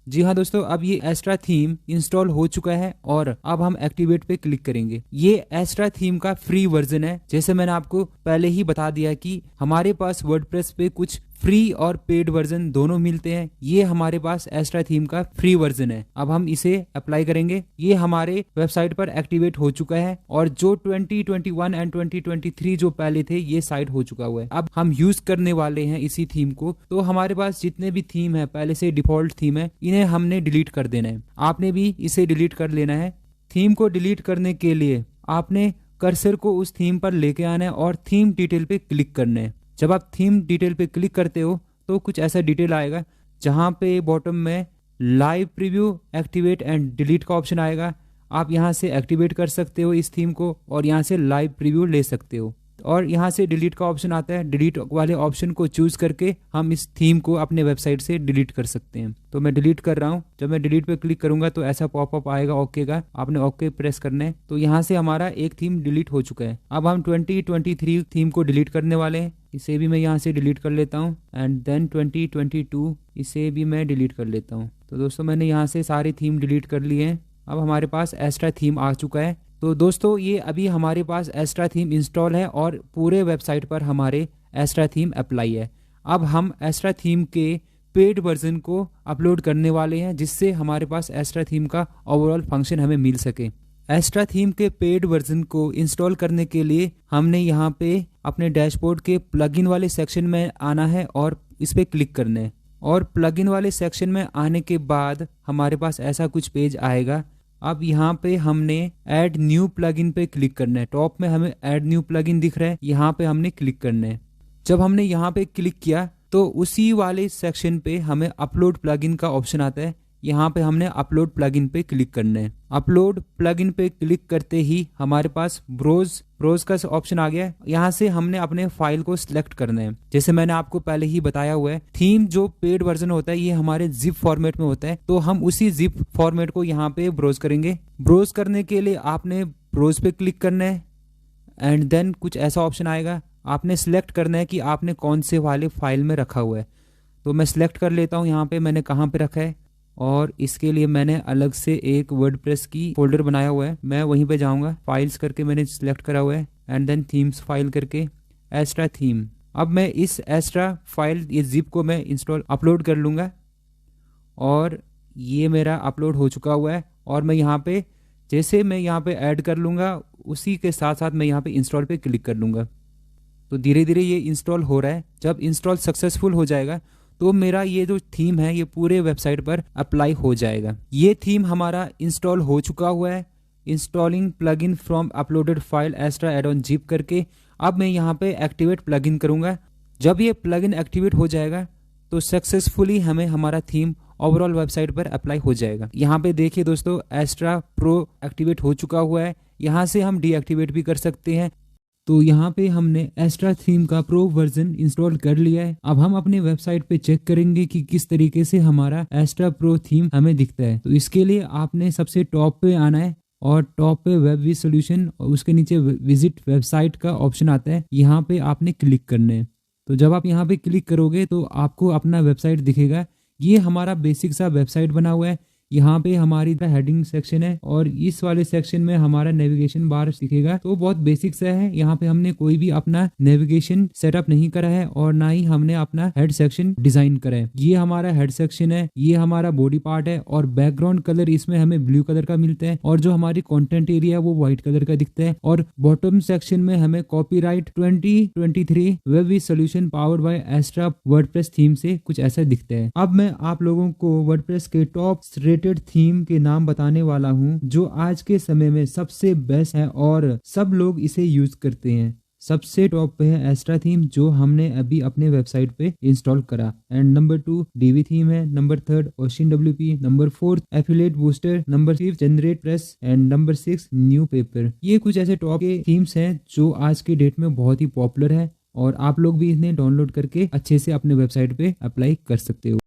जी हाँ दोस्तों, अब ये एस्ट्रा थीम इंस्टॉल हो चुका है और अब हम एक्टिवेट पे क्लिक करेंगे। ये एस्ट्रा थीम का फ्री वर्जन है। जैसे मैंने आपको पहले ही बता दिया कि हमारे पास वर्डप्रेस पे कुछ फ्री और पेड वर्जन दोनों मिलते हैं। ये हमारे पास एस्ट्रा थीम का फ्री वर्जन है। अब हम इसे अप्लाई करेंगे। ये हमारे वेबसाइट पर एक्टिवेट हो चुका है और जो 2021 एंड 2023 जो पहले थे ये साइड हो चुका हुआ है। अब हम यूज करने वाले हैं इसी थीम को। तो हमारे पास जितने भी थीम है पहले से डिफॉल्ट थीम है, इन्हें हमने डिलीट कर देना है। आपने भी इसे डिलीट कर लेना है। थीम को डिलीट करने के लिए आपने कर्सर को उस थीम पर लेके आना है और थीम डिटेल पे क्लिक करना है। जब आप थीम डिटेल पे क्लिक करते हो तो कुछ ऐसा डिटेल आएगा जहां पे बॉटम में live preview, activate and delete का ऑप्शन आएगा। आप यहां से एक्टिवेट कर सकते हो इस थीम को और यहां से लाइव प्रीव्यू ले सकते हो और यहाँ से डिलीट का ऑप्शन आता है। डिलीट वाले ऑप्शन को चूज करके हम इस थीम को अपने वेबसाइट से डिलीट कर सकते हैं। तो मैं डिलीट कर रहा हूँ। जब मैं डिलीट पे क्लिक करूंगा तो ऐसा पॉपअप आएगा ओके का। आपने ओके प्रेस करना है। तो यहाँ से हमारा एक थीम डिलीट हो चुका है। अब हम 2023 थीम को डिलीट करने वाले हैं। इसे भी मैं यहाँ से डिलीट कर लेता हूँ एंड देन 2022 इसे भी मैं डिलीट कर लेता हूँ। तो दोस्तों मैंने यहाँ से सारे थीम डिलीट कर लिए हैं। अब हमारे पास एस्ट्रा थीम आ चुका है। तो दोस्तों ये अभी हमारे पास एस्ट्रा थीम इंस्टॉल है और पूरे वेबसाइट पर हमारे एस्ट्रा थीम अप्लाई है। अब हम एस्ट्रा थीम के पेड वर्जन को अपलोड करने वाले हैं जिससे हमारे पास एस्ट्रा थीम का ओवरऑल फंक्शन हमें मिल सके। एस्ट्रा थीम के पेड वर्जन को इंस्टॉल करने के लिए हमने यहाँ पे अपने डैशबोर्ड के प्लगइन वाले सेक्शन में आना है और इस पे क्लिक करना है। और प्लगइन वाले सेक्शन में आने के बाद हमारे पास ऐसा कुछ पेज आएगा। अब यहाँ पे हमने ऐड न्यू प्लगइन पे क्लिक करना है। टॉप में हमें ऐड न्यू प्लगइन दिख रहा है, यहाँ पे हमने क्लिक करना है। जब हमने यहाँ पे क्लिक किया तो उसी वाले सेक्शन पे हमें अपलोड प्लगइन का ऑप्शन आता है। यहाँ पे हमने अपलोड प्लगइन पे क्लिक करना है। अपलोड प्लगइन पे क्लिक करते ही हमारे पास ब्रोज का ऑप्शन आ गया है। यहाँ से हमने अपने फाइल को सिलेक्ट करना है। जैसे मैंने आपको पहले ही बताया हुआ है, थीम जो पेड वर्जन होता है ये हमारे जिप फॉर्मेट में होता है। तो हम उसी जिप फॉर्मेट को यहाँ पे ब्रोज करेंगे। ब्रोज करने के लिए आपने ब्रोज पे क्लिक करना है एंड देन कुछ ऐसा ऑप्शन आएगा। आपने सिलेक्ट करना है कि आपने कौन से वाले फाइल में रखा हुआ है। तो मैं सिलेक्ट कर लेता हूँ यहाँ पे मैंने कहाँ पे रखा है और इसके लिए मैंने अलग से एक वर्डप्रेस की फोल्डर बनाया हुआ है। मैं वहीं पे जाऊंगा, फाइल्स करके मैंने सिलेक्ट करा हुआ है एंड देन थीम्स फाइल करके एस्ट्रा थीम अब मैं इस एक्स्ट्रा फाइल ये जिप को मैं इंस्टॉल अपलोड कर लूँगा और ये मेरा अपलोड हो चुका हुआ है। और मैं यहाँ पे जैसे मैं यहाँ पे ऐड कर लूँगा उसी के साथ साथ मैं यहाँ पे इंस्टॉल पे क्लिक कर लूँगा। तो धीरे धीरे ये इंस्टॉल हो रहा है। जब इंस्टॉल सक्सेसफुल हो जाएगा तो मेरा ये जो थीम है ये पूरे वेबसाइट पर अप्लाई हो जाएगा। ये थीम हमारा इंस्टॉल हो चुका हुआ है। Installing plugin from uploaded file extra add on zip करके अब मैं यहाँ पे एक्टिवेट प्लगइन करूँगा। जब ये प्लगइन एक्टिवेट हो जाएगा तो सक्सेसफुली हमें हमारा थीम ओवरऑल वेबसाइट पर अप्लाई हो जाएगा। यहाँ पे देखिए दोस्तों, एक्स्ट्रा प्रो एक्टिवेट हो चुका हुआ है। यहाँ से हम डीएक्टिवेट भी कर सकते हैं। तो यहाँ पे हमने एक्स्ट्रा थीम का प्रो वर्जन इंस्टॉल कर लिया है। अब हम अपने वेबसाइट पे चेक करेंगे कि किस तरीके से हमारा एक्स्ट्रा प्रो थीम हमें दिखता है। तो इसके लिए आपने सबसे टॉप पे आना है और टॉप पे वेब वी सोल्यूशन और उसके नीचे विजिट वेबसाइट का ऑप्शन आता है, यहाँ पे आपने क्लिक करना है। तो जब आप यहाँ पे क्लिक करोगे तो आपको अपना वेबसाइट दिखेगा। ये हमारा बेसिक सा वेबसाइट बना हुआ है। यहाँ पे हमारी हेडिंग सेक्शन है और इस वाले सेक्शन में हमारा नेविगेशन बार दिखेगा। तो बहुत बेसिक सा है। यहाँ पे हमने कोई भी अपना नेविगेशन सेटअप नहीं करा है और ना ही हमने अपना हेड सेक्शन डिजाइन करा है। ये हमारा हेड सेक्शन है, ये हमारा बॉडी पार्ट है और बैकग्राउंड कलर इसमें हमें ब्लू कलर का मिलता है और जो हमारी कंटेंट एरिया है वो व्हाइट कलर का दिखता है। और बॉटम सेक्शन में हमें copyright 2023 web we solution powered by extra WordPress theme से कुछ ऐसा दिखता है। अब मैं आप लोगों को वर्डप्रेस के टॉप थीम के नाम बताने वाला हूं जो आज के समय में सबसे बेस्ट है और सब लोग इसे यूज करते हैं। सबसे टॉप पे है एक्स्ट्रा थीम जो हमने अभी अपने वेबसाइट पे इंस्टॉल करा। एंड नंबर 2 डीवी थीम है, number 3 ocean WP, number 4 affiliate booster, number 5 generate press and number 6 new paper. ये कुछ ऐसे टॉप के थीम्स हैं जो आज के डेट में बहुत ही पॉपुलर है और आप लोग भी इन्हें डाउनलोड करके अच्छे से अपने वेबसाइट पे अप्लाई कर सकते हो।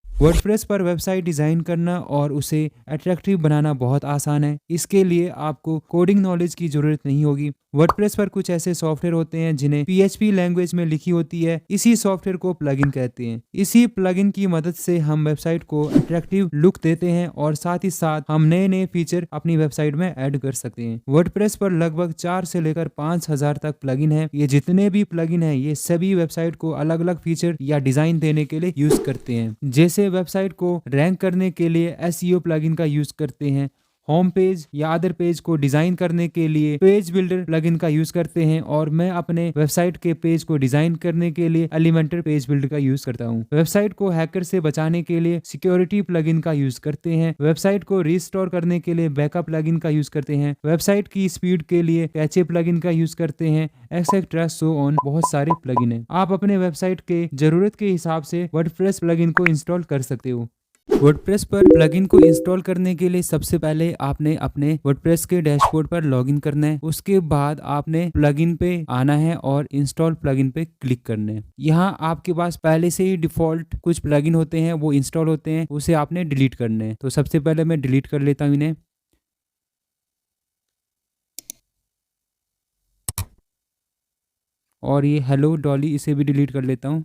वर्डप्रेस पर वेबसाइट डिज़ाइन करना और उसे अट्रैक्टिव बनाना बहुत आसान है। इसके लिए आपको कोडिंग नॉलेज की ज़रूरत नहीं होगी। वर्डप्रेस पर कुछ ऐसे सॉफ्टवेयर होते हैं जिन्हें PHP लैंग्वेज में लिखी होती है। इसी सॉफ्टवेयर को प्लगइन कहते हैं। इसी प्लगइन की मदद से हम वेबसाइट को अट्रैक्टिव लुक देते हैं और साथ ही साथ हम नए नए फीचर अपनी वेबसाइट में ऐड कर सकते हैं। वर्डप्रेस पर लगभग 4 से लेकर 5,000 तक प्लगइन है। ये जितने भी प्लगइन है ये सभी वेबसाइट को अलग अलग फीचर या डिजाइन देने के लिए यूज करते हैं। जैसे वेबसाइट को रैंक करने के लिए SEO प्लगइन का यूज करते हैं, होम पेज या अदर पेज को डिजाइन करने के लिए पेज बिल्डर प्लगइन का यूज करते हैं और मैं अपने वेबसाइट के पेज को डिजाइन करने के लिए एलिमेंटर पेज बिल्डर का यूज करता हूं। वेबसाइट को हैकर से बचाने के लिए सिक्योरिटी प्लगइन का यूज करते हैं। वेबसाइट को रिस्टोर करने के लिए बैकअप प्लगइन का यूज करते हैं। वेबसाइट की स्पीड के लिए कैचे प्लगइन का यूज करते हैं, एक्सेट्रा सो ऑन। बहुत सारे प्लगइन है। आप अपने वेबसाइट के जरूरत के हिसाब से वर्डप्रेस प्लगइन को इंस्टॉल कर सकते हो। वर्डप्रेस पर प्लगइन को इंस्टॉल करने के लिए सबसे पहले आपने अपने वर्डप्रेस के डैशबोर्ड पर लॉगिन करना है। उसके बाद आपने प्लगइन पे आना है और इंस्टॉल प्लगइन पे क्लिक करना है। यहाँ आपके पास पहले से ही डिफॉल्ट कुछ प्लगइन होते हैं, वो इंस्टॉल होते हैं, उसे आपने डिलीट करना है। तो सबसे पहले मैं डिलीट कर लेता हूँ इन्हें। और ये हेलो डॉली इसे भी डिलीट कर लेता हूँ।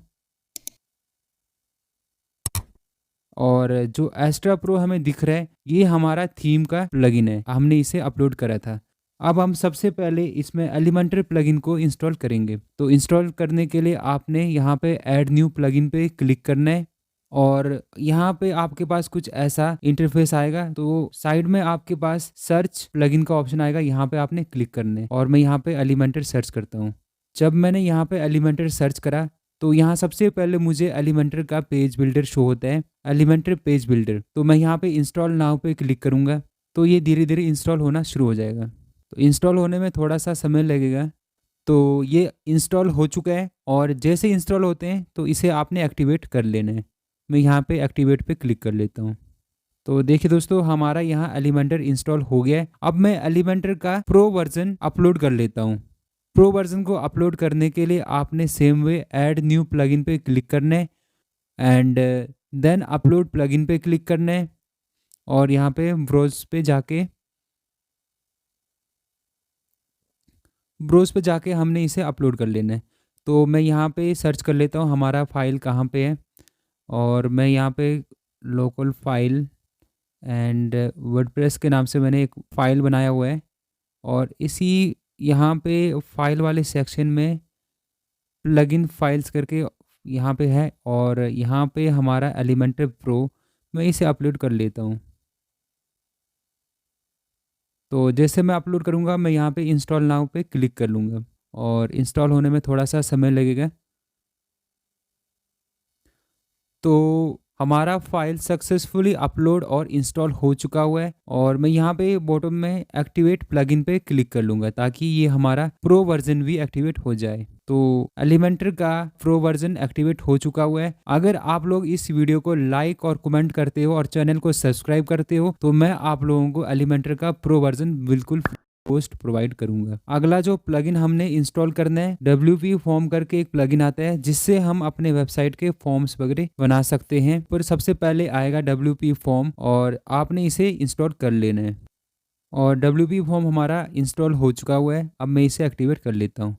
और जो एक्स्ट्रा प्रो हमें दिख रहा है ये हमारा थीम का प्लगइन है, हमने इसे अपलोड करा था। अब हम सबसे पहले इसमें एलिमेंटर प्लगइन को इंस्टॉल करेंगे। तो इंस्टॉल करने के लिए आपने यहाँ पे ऐड न्यू प्लगइन पे क्लिक करना है और यहाँ पे आपके पास कुछ ऐसा इंटरफेस आएगा। तो साइड में आपके पास सर्च प्लगइन का ऑप्शन आएगा, यहाँ पे आपने क्लिक करना है और मैं यहाँ पे एलिमेंटर सर्च करता हूँ। जब मैंने यहाँ पे एलिमेंटर सर्च करा तो यहाँ सबसे पहले मुझे एलिमेंटर का पेज बिल्डर शो होता है, एलिमेंटर पेज बिल्डर। तो मैं यहाँ पे इंस्टॉल नाउ पे क्लिक करूँगा तो ये धीरे धीरे इंस्टॉल होना शुरू हो जाएगा। तो इंस्टॉल होने में थोड़ा सा समय लगेगा। तो ये इंस्टॉल हो चुका है और जैसे इंस्टॉल होते हैं तो इसे आपने एक्टिवेट कर लेना है। मैं यहाँ पे एक्टिवेट पे क्लिक कर लेता हूँ। तो देखिए दोस्तों, हमारा यहाँ एलिमेंटर इंस्टॉल हो गया है। अब मैं एलिमेंटर का प्रो वर्जन अपलोड कर लेता हूँ। प्रो वर्जन को अपलोड करने के लिए आपने same way add new plugin पे क्लिक करना है एंड देन अपलोड प्लगइन पे क्लिक करना है और यहाँ पे ब्रोज पे जाके हमने इसे अपलोड कर लेना है। तो मैं यहाँ पे सर्च कर लेता हूँ हमारा फाइल कहाँ पे है और मैं यहाँ पे लोकल फाइल एंड वर्डप्रेस के नाम से मैंने एक फ़ाइल बनाया हुआ है और इसी यहाँ पे फाइल वाले सेक्शन में प्लगइन फाइल्स करके यहाँ पे है और यहाँ पे हमारा एलिमेंटर प्रो, मैं इसे अपलोड कर लेता हूँ। तो जैसे मैं अपलोड करूँगा मैं यहाँ पे इंस्टॉल नाउ पे क्लिक कर लूँगा और इंस्टॉल होने में थोड़ा सा समय लगेगा। तो हमारा फाइल सक्सेसफुली अपलोड और इंस्टॉल हो चुका हुआ है और मैं यहाँ पे बॉटम में एक्टिवेट प्लगइन पे क्लिक कर लूँगा ताकि ये हमारा प्रो वर्जन भी एक्टिवेट हो जाए। तो एलिमेंटर का प्रो वर्जन एक्टिवेट हो चुका हुआ है। अगर आप लोग इस वीडियो को लाइक और कमेंट करते हो और चैनल को सब्सक्राइब करते हो तो मैं आप लोगों को एलिमेंटर का प्रो वर्जन बिल्कुल पोस्ट प्रोवाइड करूंगा। अगला जो प्लगइन हमने इंस्टॉल करना है, WP फॉर्म करके एक प्लगइन आता है जिससे हम अपने वेबसाइट के फॉर्म्स वगैरह बना सकते हैं। पर सबसे पहले आएगा WP फॉर्म और आपने इसे इंस्टॉल कर लेना है और WP फॉर्म हमारा इंस्टॉल हो चुका हुआ है। अब मैं इसे एक्टिवेट कर लेता हूँ।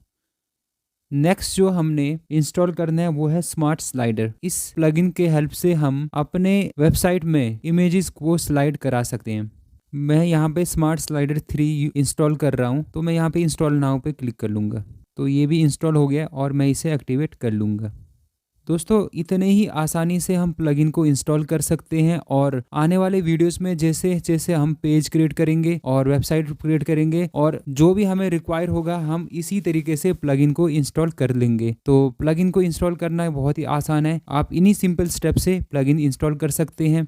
नेक्स्ट जो हमने इंस्टॉल करना है वो है स्मार्ट स्लाइडर। इस प्लगइन के हेल्प से हम अपने वेबसाइट में इमेजेस को स्लाइड करा सकते हैं। मैं यहाँ पे स्मार्ट स्लाइडर 3 इंस्टॉल कर रहा हूँ तो मैं यहाँ पे इंस्टॉल नाउ पे क्लिक कर लूँगा। तो ये भी इंस्टॉल हो गया और मैं इसे एक्टिवेट कर लूँगा। दोस्तों इतने ही आसानी से हम प्लगइन को इंस्टॉल कर सकते हैं और आने वाले वीडियोस में जैसे जैसे हम पेज क्रिएट करेंगे और वेबसाइट क्रिएट करेंगे और जो भी हमें रिक्वायर होगा हम इसी तरीके से प्लगइन को इंस्टॉल कर लेंगे। तो प्लगइन को इंस्टॉल करना बहुत ही आसान है, आप इन्हीं सिंपल स्टेप से प्लगइन इंस्टॉल कर सकते हैं।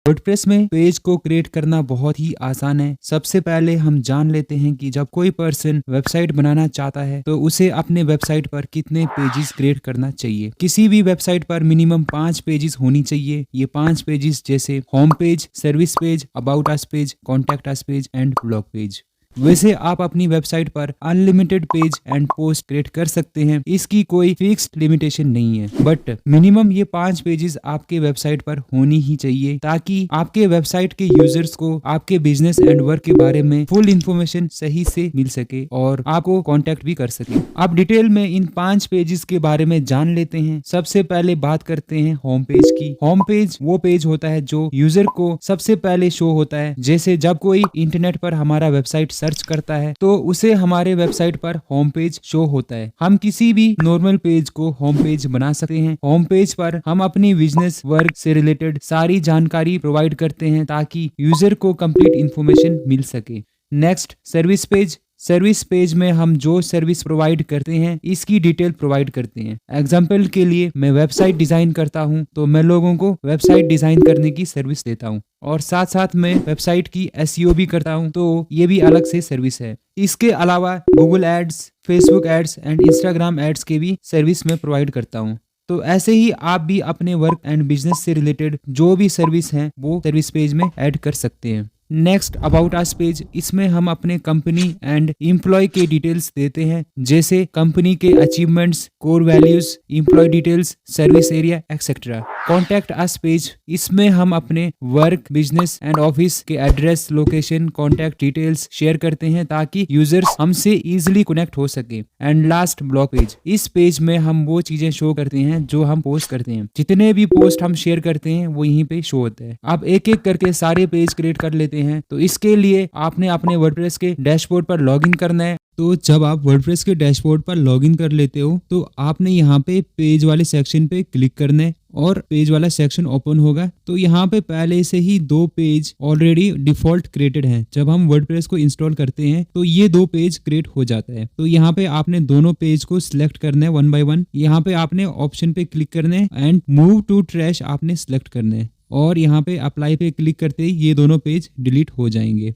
वर्डप्रेस में पेज को क्रिएट करना बहुत ही आसान है। सबसे पहले हम जान लेते हैं कि जब कोई पर्सन वेबसाइट बनाना चाहता है तो उसे अपने वेबसाइट पर कितने पेजेस क्रिएट करना चाहिए। किसी भी वेबसाइट पर मिनिमम 5 पेजेस होनी चाहिए। ये 5 पेजेस जैसे home page, service page, about us page, contact us page and blog page. वैसे आप अपनी वेबसाइट पर unlimited page and post create कर सकते हैं, इसकी कोई फिक्स्ड लिमिटेशन नहीं है, बट मिनिमम ये 5 पेजेस आपके वेबसाइट पर होनी ही चाहिए ताकि आपके वेबसाइट के यूजर्स को आपके बिजनेस एंड वर्क के बारे में फुल इंफॉर्मेशन सही से मिल सके और आपको कांटेक्ट भी कर सके। आप डिटेल में इन 5 पेजेस के बारे में जान लेते हैं। सबसे पहले बात करते हैं होम पेज की। होम पेज वो पेज होता है जो यूजर को सबसे पहले शो होता है। जैसे जब कोई इंटरनेट पर हमारा वेबसाइट सर्च करता है तो उसे हमारे वेबसाइट पर होम पेज शो होता है। हम किसी भी नॉर्मल पेज को होम पेज बना सकते हैं। होम पेज पर हम अपनी बिजनेस वर्क से रिलेटेड सारी जानकारी प्रोवाइड करते हैं ताकि यूजर को कंप्लीट इंफॉर्मेशन मिल सके। Next service page. Service page में हम जो सर्विस प्रोवाइड करते हैं इसकी डिटेल प्रोवाइड करते हैं। एग्जाम्पल के लिए मैं वेबसाइट डिजाइन करता हूं तो मैं लोगों को वेबसाइट डिजाइन करने की सर्विस देता हूं और साथ साथ मैं वेबसाइट की SEO भी करता हूं, तो ये भी अलग से सर्विस है। इसके अलावा Google ads, Facebook ads and Instagram ads के भी सर्विस मैं प्रोवाइड करता हूँ। तो ऐसे ही आप भी अपने वर्क एंड बिजनेस से रिलेटेड जो भी सर्विस हैं वो सर्विस पेज में ऐड कर सकते हैं। Next about us page. इसमें हम अपने कंपनी एंड एम्प्लॉय के डिटेल्स देते हैं जैसे कंपनी के achievements, core values, employ details, service area etcetera. Contact us page. इसमें हम अपने वर्क, बिजनेस एंड ऑफिस के address, location, contact details share करते हैं ताकि यूजर्स हमसे इजीली कनेक्ट हो सके। And last blog page. इस पेज में हम वो चीजें शो करते हैं जो हम पोस्ट करते हैं। जितने भी पोस्ट हम शेयर करते हैं वो यहीं पे शो होते हैं। आप एक एक करके सारे पेज क्रिएट कर लेते हैं। तो इसके लिए आपने अपने वर्डप्रेस के डैशबोर्ड पर लॉगिन करना है। तो जब आप वर्डप्रेस के डैशबोर्ड पर लॉगिन कर लेते हो तो आपने यहाँ पे पेज वाले सेक्शन पे क्लिक करना है और पेज वाला सेक्शन ओपन होगा। तो यहाँ पे पहले से ही 2 पेज ऑलरेडी डिफॉल्ट क्रिएटेड हैं। जब हम वर्डप्रेस को इंस्टॉल करते हैं तो ये 2 पेज क्रिएट हो जाता है। तो यहाँ पे आपने दोनों पेज को सिलेक्ट करना है 1 बाय 1। यहाँ पे आपने ऑप्शन पे क्लिक करना है एंड मूव टू ट्रैश आपने सिलेक्ट करना है और यहाँ पे अप्लाई पे क्लिक करते ही ये दोनों पेज डिलीट हो जाएंगे।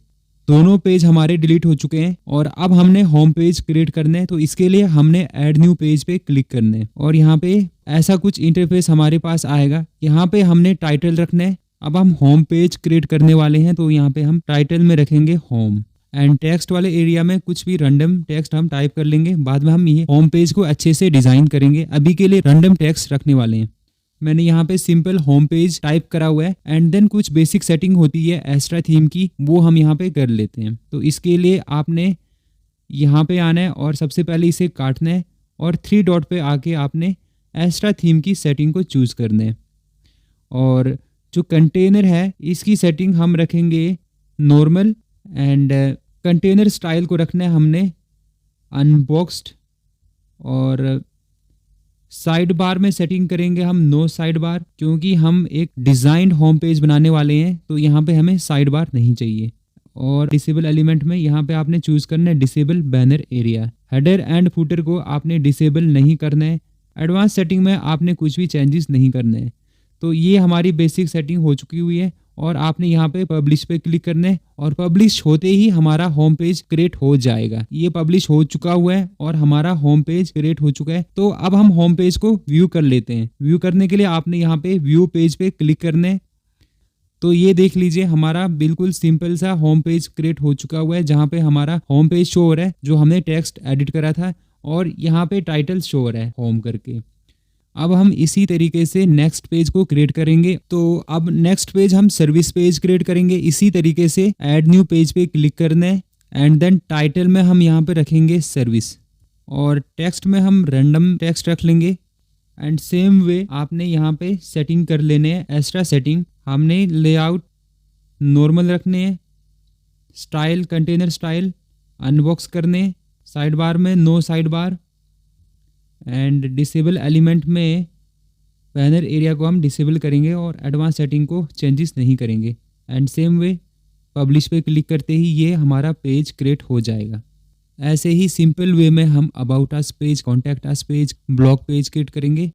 दोनों पेज हमारे डिलीट हो चुके हैं और अब हमने होम पेज क्रिएट करना है। तो इसके लिए हमने ऐड न्यू पेज पे क्लिक करना है और यहाँ पे ऐसा कुछ इंटरफेस हमारे पास आएगा। यहाँ पे हमने टाइटल रखना है। अब हम होम पेज क्रिएट करने वाले हैं तो यहाँ पे हम टाइटल में रखेंगे होम एंड टेक्स्ट वाले एरिया में कुछ भी रैंडम टेक्स्ट हम टाइप कर लेंगे। बाद में हम ये होम पेज को अच्छे से डिजाइन करेंगे। अभी के लिए रैंडम टेक्स्ट रखने वाले हैं। मैंने यहाँ पे सिंपल होम पेज टाइप करा हुआ है एंड देन कुछ बेसिक सेटिंग होती है एक्स्ट्रा थीम की, वो हम यहाँ पे कर लेते हैं। तो इसके लिए आपने यहाँ पे आना है और सबसे पहले इसे काटना है और 3 डॉट पे आके आपने एक्स्ट्रा थीम की सेटिंग को चूज करना है। और जो कंटेनर है इसकी सेटिंग हम रखेंगे नॉर्मल एंड कंटेनर स्टाइल को रखना है हमने अनबॉक्स्ड और साइड बार में सेटिंग करेंगे हम नो साइड बार, क्योंकि हम एक डिज़ाइंड होम पेज बनाने वाले हैं तो यहाँ पे हमें साइड बार नहीं चाहिए। और डिसेबल एलिमेंट में यहाँ पे आपने चूज़ करना है disable banner area. Header and footer को आपने डिसेबल नहीं करना है। एडवांस सेटिंग में आपने कुछ भी चेंजेस नहीं करने हैं। तो ये हमारी बेसिक सेटिंग हो चुकी हुई है और आपने यहाँ पे पब्लिश पे क्लिक करना है और पब्लिश होते ही हमारा होम पेज क्रिएट हो जाएगा। ये पब्लिश हो चुका हुआ है और हमारा होम पेज क्रिएट हो चुका है। तो अब हम होम पेज को व्यू कर लेते हैं। व्यू करने के लिए आपने यहाँ पे व्यू पेज पे क्लिक करना है। तो ये देख लीजिए हमारा बिल्कुल सिंपल सा होम पेज क्रिएट हो चुका हुआ है, जहाँ पे हमारा होम पेज शो हो रहा है जो हमने टेक्स्ट एडिट करा था और यहाँ पे टाइटल शो हो रहा है होम करके। अब हम इसी तरीके से नेक्स्ट पेज को क्रिएट करेंगे। तो अब नेक्स्ट पेज हम सर्विस पेज क्रिएट करेंगे। इसी तरीके से ऐड न्यू पेज पे क्लिक करना है एंड देन टाइटल में हम यहाँ पे रखेंगे सर्विस और टेक्स्ट में हम रैंडम टेक्स्ट रख लेंगे। एंड सेम वे आपने यहाँ पे सेटिंग कर लेने हैं। एक्स्ट्रा सेटिंग हमने लेआउट नॉर्मल रखने हैं, स्टाइल कंटेनर स्टाइल अनबॉक्स करने, साइड बार में no side bar and disable element में बैनर एरिया को हम डिसेबल करेंगे और एडवांस सेटिंग को चेंजेस नहीं करेंगे। एंड सेम वे पब्लिश पे क्लिक करते ही ये हमारा पेज क्रिएट हो जाएगा। ऐसे ही सिंपल वे में हम about us page, contact us page, blog page create करेंगे।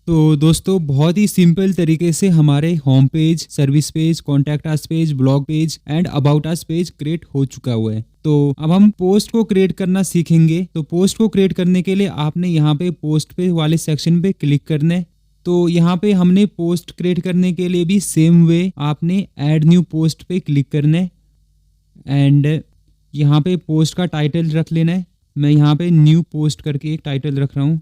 तो दोस्तों बहुत ही सिंपल तरीके से हमारे home page, service page, contact us page, blog page and about us page create हो चुका हुआ है। तो अब हम पोस्ट को क्रिएट करना सीखेंगे। तो पोस्ट को क्रिएट करने के लिए आपने यहाँ पे पोस्ट पे वाले सेक्शन पे क्लिक करना है। तो यहाँ पे हमने पोस्ट क्रिएट करने के लिए भी सेम वे आपने ऐड न्यू पोस्ट पे क्लिक करना है एंड यहाँ पे पोस्ट का टाइटल रख लेना है। मैं यहाँ पे न्यू पोस्ट करके एक टाइटल रख रहा हूँ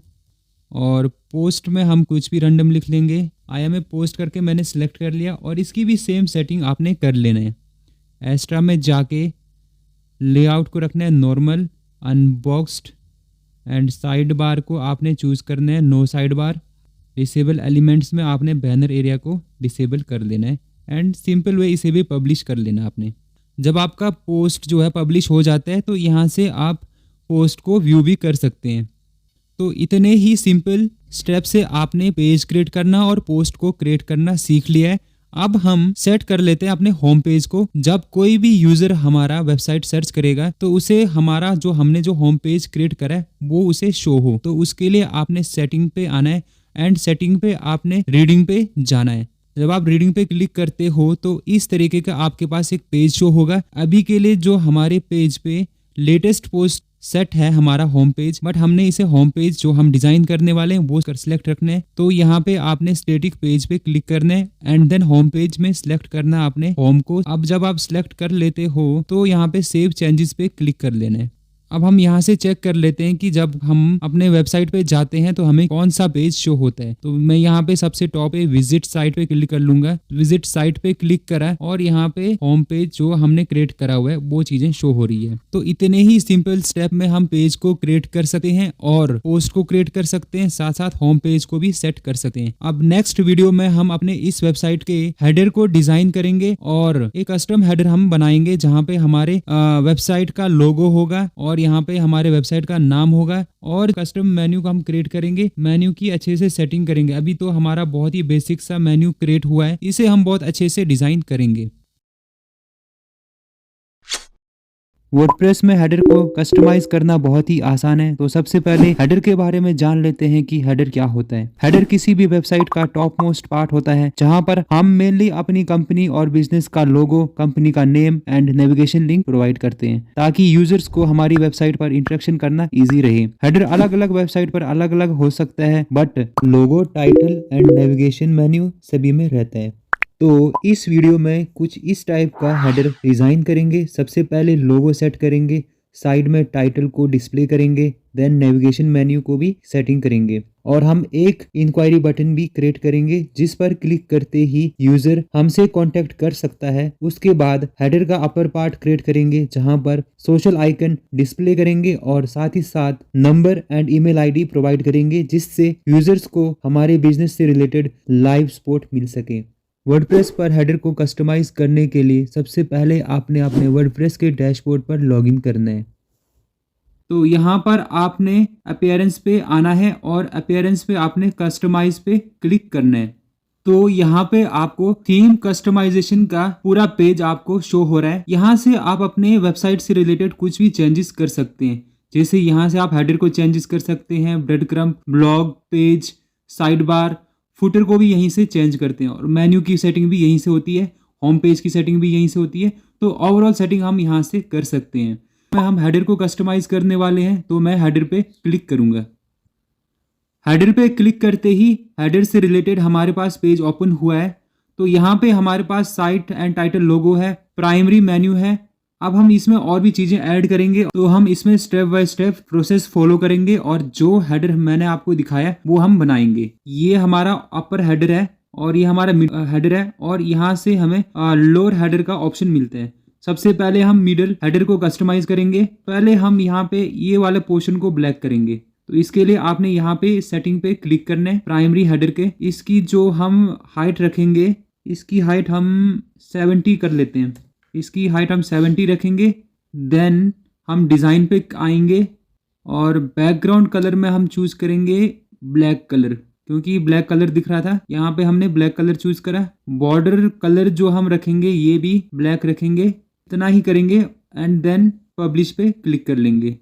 और पोस्ट में हम कुछ भी रैंडम लिख लेंगे। आया में पोस्ट करके मैंने सिलेक्ट कर लिया और इसकी भी सेम सेटिंग आपने कर लेना है। एक्स्ट्रा में जाके लेआउट को रखना है normal, unboxed and side bar को आपने चूज़ करना है no side bar. Disable elements में आपने बैनर एरिया को डिसेबल कर लेना है एंड सिंपल वे इसे भी पब्लिश कर लेना आपने। जब आपका पोस्ट जो है पब्लिश हो जाता है तो यहाँ से आप पोस्ट को व्यू भी कर सकते हैं। तो इतने ही सिंपल स्टेप से आपने पेज क्रिएट करना और पोस्ट को क्रिएट करना सीख लिया है। अब हम सेट कर लेते हैं अपने होम पेज को। जब कोई भी यूजर हमारा वेबसाइट सर्च करेगा तो उसे हमारा जो हमने जो होम पेज क्रिएट करा है वो उसे शो हो। तो उसके लिए आपने सेटिंग पे आना है एंड सेटिंग पे आपने रीडिंग पे जाना है। जब आप रीडिंग पे क्लिक करते हो तो इस तरीके का आपके पास एक पेज शो होगा। अभी के लिए जो हमारे पेज पे लेटेस्ट पोस्ट सेट है हमारा होम पेज, बट हमने इसे होम पेज जो हम डिजाइन करने वाले हैं वो कर सिलेक्ट रखने हैं। तो यहाँ पे आपने स्टैटिक पेज पे क्लिक करना है एंड देन होम पेज में सिलेक्ट करना है आपने होम को। अब जब आप सिलेक्ट कर लेते हो तो यहाँ पे सेव चेंजेस पे क्लिक कर लेना है। अब हम यहाँ से चेक कर लेते हैं कि जब हम अपने वेबसाइट पे जाते हैं तो हमें कौन सा पेज शो होता है। तो मैं यहाँ पे सबसे टॉप पे विजिट साइट पे क्लिक कर लूंगा। विजिट साइट पे क्लिक करा और यहाँ पे होम पेज जो हमने क्रिएट करा हुआ है वो चीजें शो हो रही है। तो इतने ही सिंपल स्टेप में हम पेज को क्रिएट कर सकते हैं और पोस्ट को क्रिएट कर सकते हैं, साथ साथ होम पेज को भी सेट कर सकते हैं। अब नेक्स्ट वीडियो में हम अपने इस वेबसाइट के हेडर को डिजाइन करेंगे और एक कस्टम हेडर हम बनाएंगे जहाँ पे हमारे वेबसाइट का लोगो होगा और यहाँ पे हमारे वेबसाइट का नाम होगा और कस्टम मेन्यू को हम क्रिएट करेंगे। मेन्यू की अच्छे से सेटिंग करेंगे। अभी तो हमारा बहुत ही बेसिक सा मेन्यू क्रिएट हुआ है, इसे हम बहुत अच्छे से डिजाइन करेंगे। वर्डप्रेस में हेडर को कस्टमाइज करना बहुत ही आसान है। तो सबसे पहले हेडर के बारे में जान लेते हैं कि हेडर क्या होता है। हेडर किसी भी वेबसाइट का टॉप मोस्ट पार्ट होता है जहां पर हम मेनली अपनी कंपनी और बिजनेस का लोगो, कंपनी का name and navigation link provide करते हैं ताकि यूजर्स को हमारी वेबसाइट पर इंटरेक्शन करना इजी रहे। हेडर अलग अलग वेबसाइट पर अलग अलग हो सकता है, but logo, title and navigation menu सभी में रहता है। तो इस वीडियो में कुछ इस टाइप का हेडर डिज़ाइन करेंगे। सबसे पहले लोगो सेट करेंगे, साइड में टाइटल को डिस्प्ले करेंगे, देन नेविगेशन मेन्यू को भी सेटिंग करेंगे और हम एक इंक्वायरी बटन भी क्रिएट करेंगे जिस पर क्लिक करते ही यूजर हमसे कांटेक्ट कर सकता है। उसके बाद हेडर का अपर पार्ट क्रिएट करेंगे जहां पर सोशल आइकन डिस्प्ले करेंगे और साथ ही साथ number and email ID provide करेंगे जिससे यूजर्स को हमारे बिजनेस से रिलेटेड लाइव सपोर्ट मिल सके। वर्डप्रेस पर हेडर को कस्टमाइज करने के लिए सबसे पहले आपने अपने वर्डप्रेस के डैशबोर्ड पर लॉगिन करना है। तो यहाँ पर आपने अपीयरेंस पे आना है और अपीयरेंस पे आपने कस्टमाइज पे क्लिक करना है। तो यहाँ पे आपको थीम कस्टमाइजेशन का पूरा पेज आपको शो हो रहा है। यहाँ से आप अपने वेबसाइट से रिलेटेड कुछ भी चेंजेस कर सकते हैं। जैसे यहाँ से आप हेडर को चेंजेस कर सकते हैं, bread crumb, blog, page, side bar, footer को भी यहीं से चेंज करते हैं और मेन्यू की सेटिंग भी यहीं से होती है, होम पेज की सेटिंग भी यहीं से होती है। तो ओवरऑल सेटिंग हम यहाँ से कर सकते हैं। हम हेडर को कस्टमाइज करने वाले हैं तो मैं हेडर पे क्लिक करूंगा। हेडर पे क्लिक करते ही हेडर से रिलेटेड हमारे पास पेज ओपन हुआ है। तो यहाँ पे हमारे पास साइट एंड टाइटल लोगो है, प्राइमरी मेन्यू है। अब हम इसमें और भी चीज़ें ऐड करेंगे, तो हम इसमें step by step process follow करेंगे और जो हेडर मैंने आपको दिखाया वो हम बनाएंगे। ये हमारा अपर हेडर है और ये हमारा मिड हेडर है और यहाँ से हमें लोअर हेडर का ऑप्शन मिलता है। सबसे पहले हम मिडल हेडर को कस्टमाइज करेंगे। पहले हम यहाँ पे ये वाले पोर्शन को ब्लैक करेंगे। तो इसके लिए आपने यहाँ पे सेटिंग पे क्लिक करना है प्राइमरी हेडर के। इसकी जो हम हाइट रखेंगे, इसकी हाइट हम 70 कर लेते हैं। इसकी हाइट हम 70 रखेंगे। देन हम डिज़ाइन पे आएंगे और बैकग्राउंड कलर में हम चूज़ करेंगे ब्लैक कलर, क्योंकि ब्लैक कलर दिख रहा था। यहाँ पे हमने ब्लैक कलर चूज़ करा। बॉर्डर कलर जो हम रखेंगे ये भी ब्लैक रखेंगे। इतना ही करेंगे एंड देन पब्लिश पे क्लिक कर लेंगे।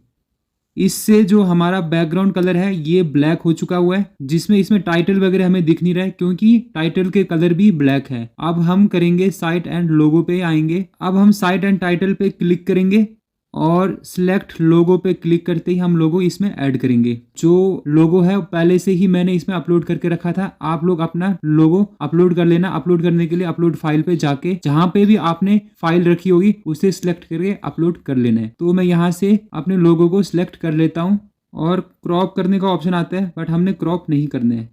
इससे जो हमारा बैकग्राउंड कलर है ये ब्लैक हो चुका हुआ है, जिसमें इसमें टाइटल वगैरह हमें दिख नहीं रहा है क्योंकि टाइटल के कलर भी ब्लैक है। अब हम करेंगे साइट एंड लोगो पे आएंगे। अब हम साइट एंड टाइटल पे क्लिक करेंगे और सिलेक्ट लोगो पे क्लिक करते ही हम लोगो इसमें ऐड करेंगे। जो लोगो है पहले से ही मैंने इसमें अपलोड करके रखा था। आप लोग अपना लोगो अपलोड कर लेना। अपलोड करने के लिए अपलोड फाइल पे जाके जहां पे भी आपने फाइल रखी होगी उसे सिलेक्ट करके अपलोड कर लेना है। तो मैं यहाँ से अपने लोगो को सिलेक्ट कर लेता हूँ और क्रॉप करने का ऑप्शन आता है, बट हमने क्रॉप नहीं करना है।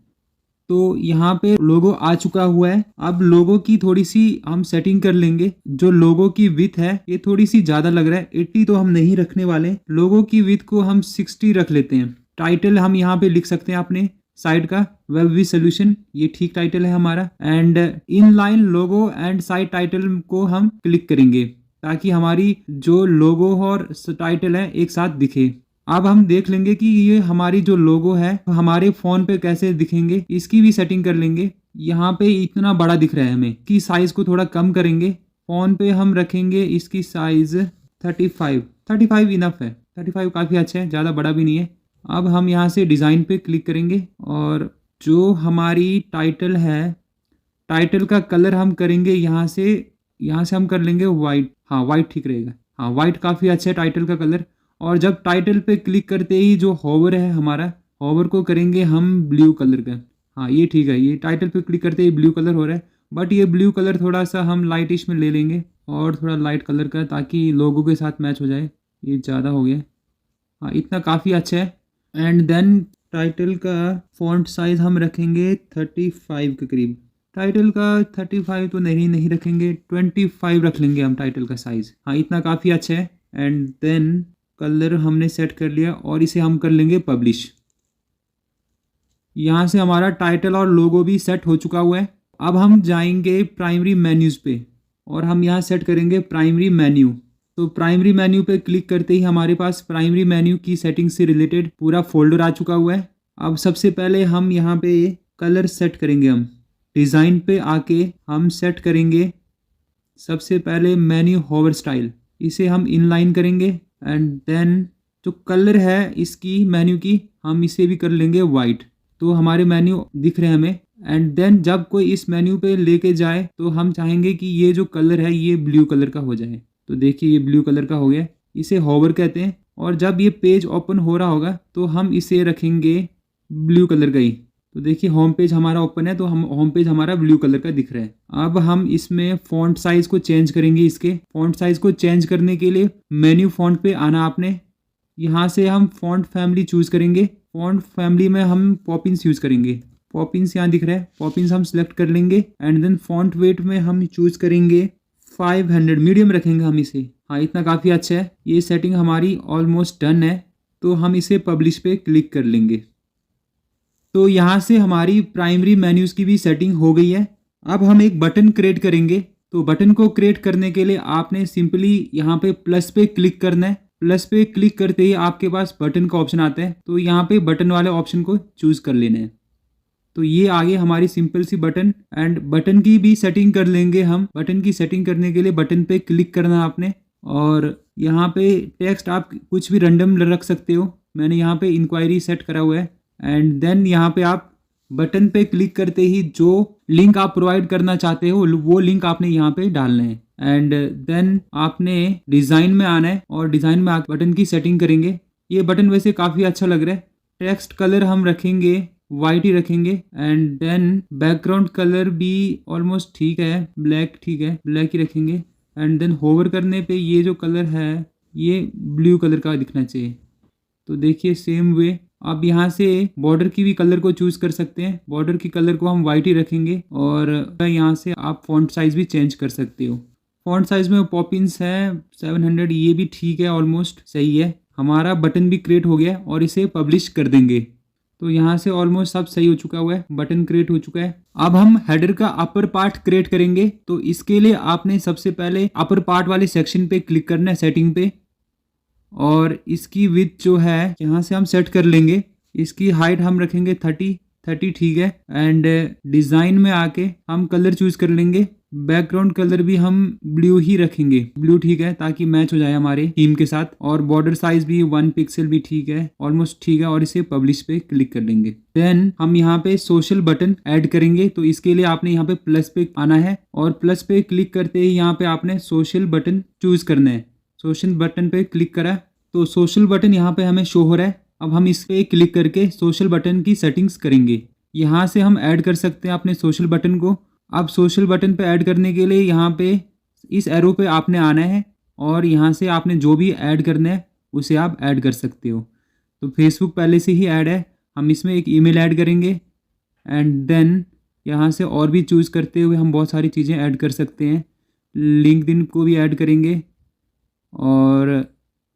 तो यहाँ पे लोगो आ चुका हुआ है। अब लोगो की थोड़ी सी हम सेटिंग कर लेंगे। जो लोगो की विड्थ है ये थोड़ी सी ज्यादा लग रहा है, 80 तो हम नहीं रखने वाले। लोगो की विड्थ को हम 60 रख लेते हैं। टाइटल हम यहाँ पे लिख सकते हैं अपने साइट का, वेब विद सोल्यूशन, ये ठीक टाइटल है हमारा। And in line logo and site title को हम क्लिक करेंगे ताकि हमारी जो लोगो और टाइटल है एक साथ दिखे। अब हम देख लेंगे कि ये हमारी जो लोगो है हमारे फोन पे कैसे दिखेंगे, इसकी भी सेटिंग कर लेंगे। यहाँ पे इतना बड़ा दिख रहा है हमें, कि साइज को थोड़ा कम करेंगे। फोन पे हम रखेंगे इसकी साइज 35 इनफ है। 35 काफ़ी अच्छा है, ज़्यादा बड़ा भी नहीं है। अब हम यहाँ से डिज़ाइन पे क्लिक करेंगे और जो हमारी टाइटल है, टाइटल का कलर हम करेंगे यहाँ से हम कर लेंगे वाइट। हाँ, वाइट ठीक रहेगा। हाँ, वाइट काफ़ी अच्छा है टाइटल का कलर। और जब टाइटल पे क्लिक करते ही जो होवर है हमारा, होवर को करेंगे हम ब्लू कलर का। हाँ, ये ठीक है। ये टाइटल पे क्लिक करते ही ब्लू कलर हो रहा है, बट ये ब्लू कलर थोड़ा सा हम लाइटिश में ले लेंगे और थोड़ा लाइट कलर का, ताकि लोगों के साथ मैच हो जाए। ये ज़्यादा हो गया। हाँ, इतना काफ़ी अच्छा है। एंड देन टाइटल का फॉन्ट साइज़ हम रखेंगे 35 के करीब। टाइटल का 35 तो नहीं रखेंगे, 25 रख लेंगे हम टाइटल का साइज़। हाँ, इतना काफ़ी अच्छा है। एंड देन कलर हमने सेट कर लिया और इसे हम कर लेंगे पब्लिश। यहाँ से हमारा टाइटल और लोगो भी सेट हो चुका हुआ है। अब हम जाएंगे प्राइमरी मेन्यूज़ पे और हम यहाँ सेट करेंगे प्राइमरी मेन्यू। तो प्राइमरी मेन्यू पे क्लिक करते ही हमारे पास प्राइमरी मेन्यू की सेटिंग से रिलेटेड पूरा फोल्डर आ चुका हुआ है। अब सबसे पहले हम यहाँ पे कलर सेट करेंगे। हम डिज़ाइन पे आके हम सेट करेंगे सबसे पहले मेन्यू होवर स्टाइल। इसे हम इनलाइन करेंगे एंड देन जो कलर है इसकी मेन्यू की हम इसे भी कर लेंगे वाइट। तो हमारे मेन्यू दिख रहे हैं हमें। एंड देन जब कोई इस मेन्यू पे लेके जाए तो हम चाहेंगे कि ये जो कलर है ये ब्लू कलर का हो जाए। तो देखिए ये ब्लू कलर का हो गया, इसे होवर कहते हैं। और जब ये पेज ओपन हो रहा होगा तो हम इसे रखेंगे ब्लू कलर का ही। तो देखिए होम पेज हमारा ओपन है तो हम होम पेज हमारा ब्लू कलर का दिख रहा है। अब हम इसमें फॉन्ट साइज को चेंज करेंगे। इसके फॉन्ट साइज को चेंज करने के लिए मेन्यू फॉन्ट पे आना आपने। यहाँ से हम फॉन्ट फैमिली चूज करेंगे। फॉन्ट फैमिली में हम पॉपिंस यूज करेंगे। पॉपिंस यहाँ दिख रहा है, पॉपिंस हम सिलेक्ट कर लेंगे एंड देन फॉन्ट वेट में हम चूज करेंगे 500, मीडियम रखेंगे हम इसे। हाँ इतना काफ़ी अच्छा है। ये सेटिंग हमारी ऑलमोस्ट डन है तो हम इसे पब्लिश पे क्लिक कर लेंगे। तो यहाँ से हमारी प्राइमरी मेन्यूज़ की भी सेटिंग हो गई है। अब हम एक बटन क्रिएट करेंगे। तो बटन को क्रिएट करने के लिए आपने सिंपली यहाँ पे प्लस पे क्लिक करना है। प्लस पे क्लिक करते ही आपके पास बटन का ऑप्शन आता है, तो यहाँ पे बटन वाले ऑप्शन को चूज कर लेना है। तो ये आगे हमारी सिंपल सी बटन। एंड बटन की भी सेटिंग कर लेंगे हम। बटन की सेटिंग करने के लिए बटन पे क्लिक करना है आपने और यहाँ पे टेक्स्ट आप कुछ भी रैंडम रख सकते हो। मैंने यहाँ पे इंक्वायरी सेट करा हुआ है। एंड देन यहाँ पे आप बटन पे क्लिक करते ही जो लिंक आप प्रोवाइड करना चाहते हो वो लिंक आपने यहाँ पे डालना है। एंड देन आपने डिज़ाइन में आना है और डिज़ाइन में आकर बटन की सेटिंग करेंगे। ये बटन वैसे काफ़ी अच्छा लग रहा है। टेक्स्ट कलर हम रखेंगे वाइट ही रखेंगे एंड देन बैकग्राउंड कलर भी ऑलमोस्ट ठीक है, ब्लैक ठीक है, ब्लैक ही रखेंगे। एंड देन होवर करने पे ये जो कलर है ये ब्लू कलर का दिखना चाहिए। तो देखिए सेम वे आप यहाँ से बॉर्डर की भी कलर को चूज कर सकते हैं। बॉर्डर की कलर को हम वाइट ही रखेंगे और यहाँ से आप फॉन्ट साइज भी चेंज कर सकते हो। फॉन्ट साइज में पॉपिंस है 700, ये भी ठीक है, ऑलमोस्ट सही है। हमारा बटन भी क्रिएट हो गया और इसे पब्लिश कर देंगे। तो यहाँ से ऑलमोस्ट सब सही हो चुका हुआ है, बटन क्रिएट हो चुका है। अब हम हेडर का अपर पार्ट क्रिएट करेंगे। तो इसके लिए आपने सबसे पहले अपर पार्ट वाले सेक्शन पे क्लिक करना है, सेटिंग पे, और इसकी विड्थ जो है यहाँ से हम सेट कर लेंगे। इसकी हाइट हम रखेंगे 30 ठीक है। एंड डिज़ाइन में आके हम कलर चूज कर लेंगे। बैकग्राउंड कलर भी हम ब्लू ही रखेंगे, ब्लू ठीक है ताकि मैच हो जाए हमारे थीम के साथ। और बॉर्डर साइज भी 1 पिक्सल भी ठीक है, ऑलमोस्ट ठीक है। और इसे पब्लिश पे क्लिक कर लेंगे। देन हम यहाँ पे सोशल बटन ऐड करेंगे। तो इसके लिए आपने यहाँ पे प्लस पे आना है और प्लस पे क्लिक करते ही यहाँ पे आपने सोशल बटन चूज करना है। सोशल बटन पे क्लिक करा तो सोशल बटन यहाँ पे हमें शो हो रहा है। अब हम इस पे क्लिक करके सोशल बटन की सेटिंग्स करेंगे। यहाँ से हम ऐड कर सकते हैं अपने सोशल बटन को। अब सोशल बटन पे ऐड करने के लिए यहाँ पे इस एरो पे आपने आना है और यहाँ से आपने जो भी ऐड करना है उसे आप ऐड कर सकते हो। तो फेसबुक पहले से ही ऐड है, हम इसमें एक ईमेल ऐड करेंगे। एंड देन यहाँ से और भी चूज़ करते हुए हम बहुत सारी चीज़ें ऐड कर सकते हैं। लिंक्डइन को भी ऐड करेंगे और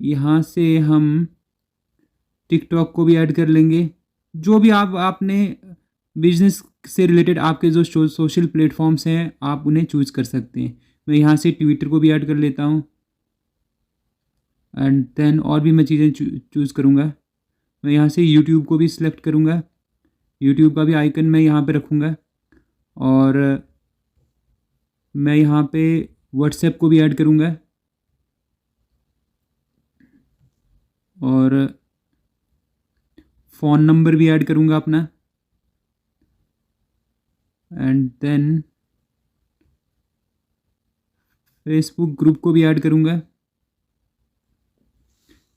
यहाँ से हम टिकटॉक को भी ऐड कर लेंगे। जो भी आपने बिजनेस से रिलेटेड आपके जो सोशल प्लेटफॉर्म्स हैं आप उन्हें चूज कर सकते हैं। मैं यहाँ से ट्विटर को भी ऐड कर लेता हूँ। एंड देन और भी मैं चीज़ें चूज़ करूँगा। मैं यहाँ से यूट्यूब को भी सिलेक्ट करूँगा। यूट्यूब का भी आइकन मैं यहाँ पे रखूँगा और मैं यहाँ पे व्हाट्सएप को भी ऐड करूँगा और फ़ोन नंबर भी ऐड करूँगा अपना। एंड देन फेसबुक ग्रुप को भी ऐड करूँगा।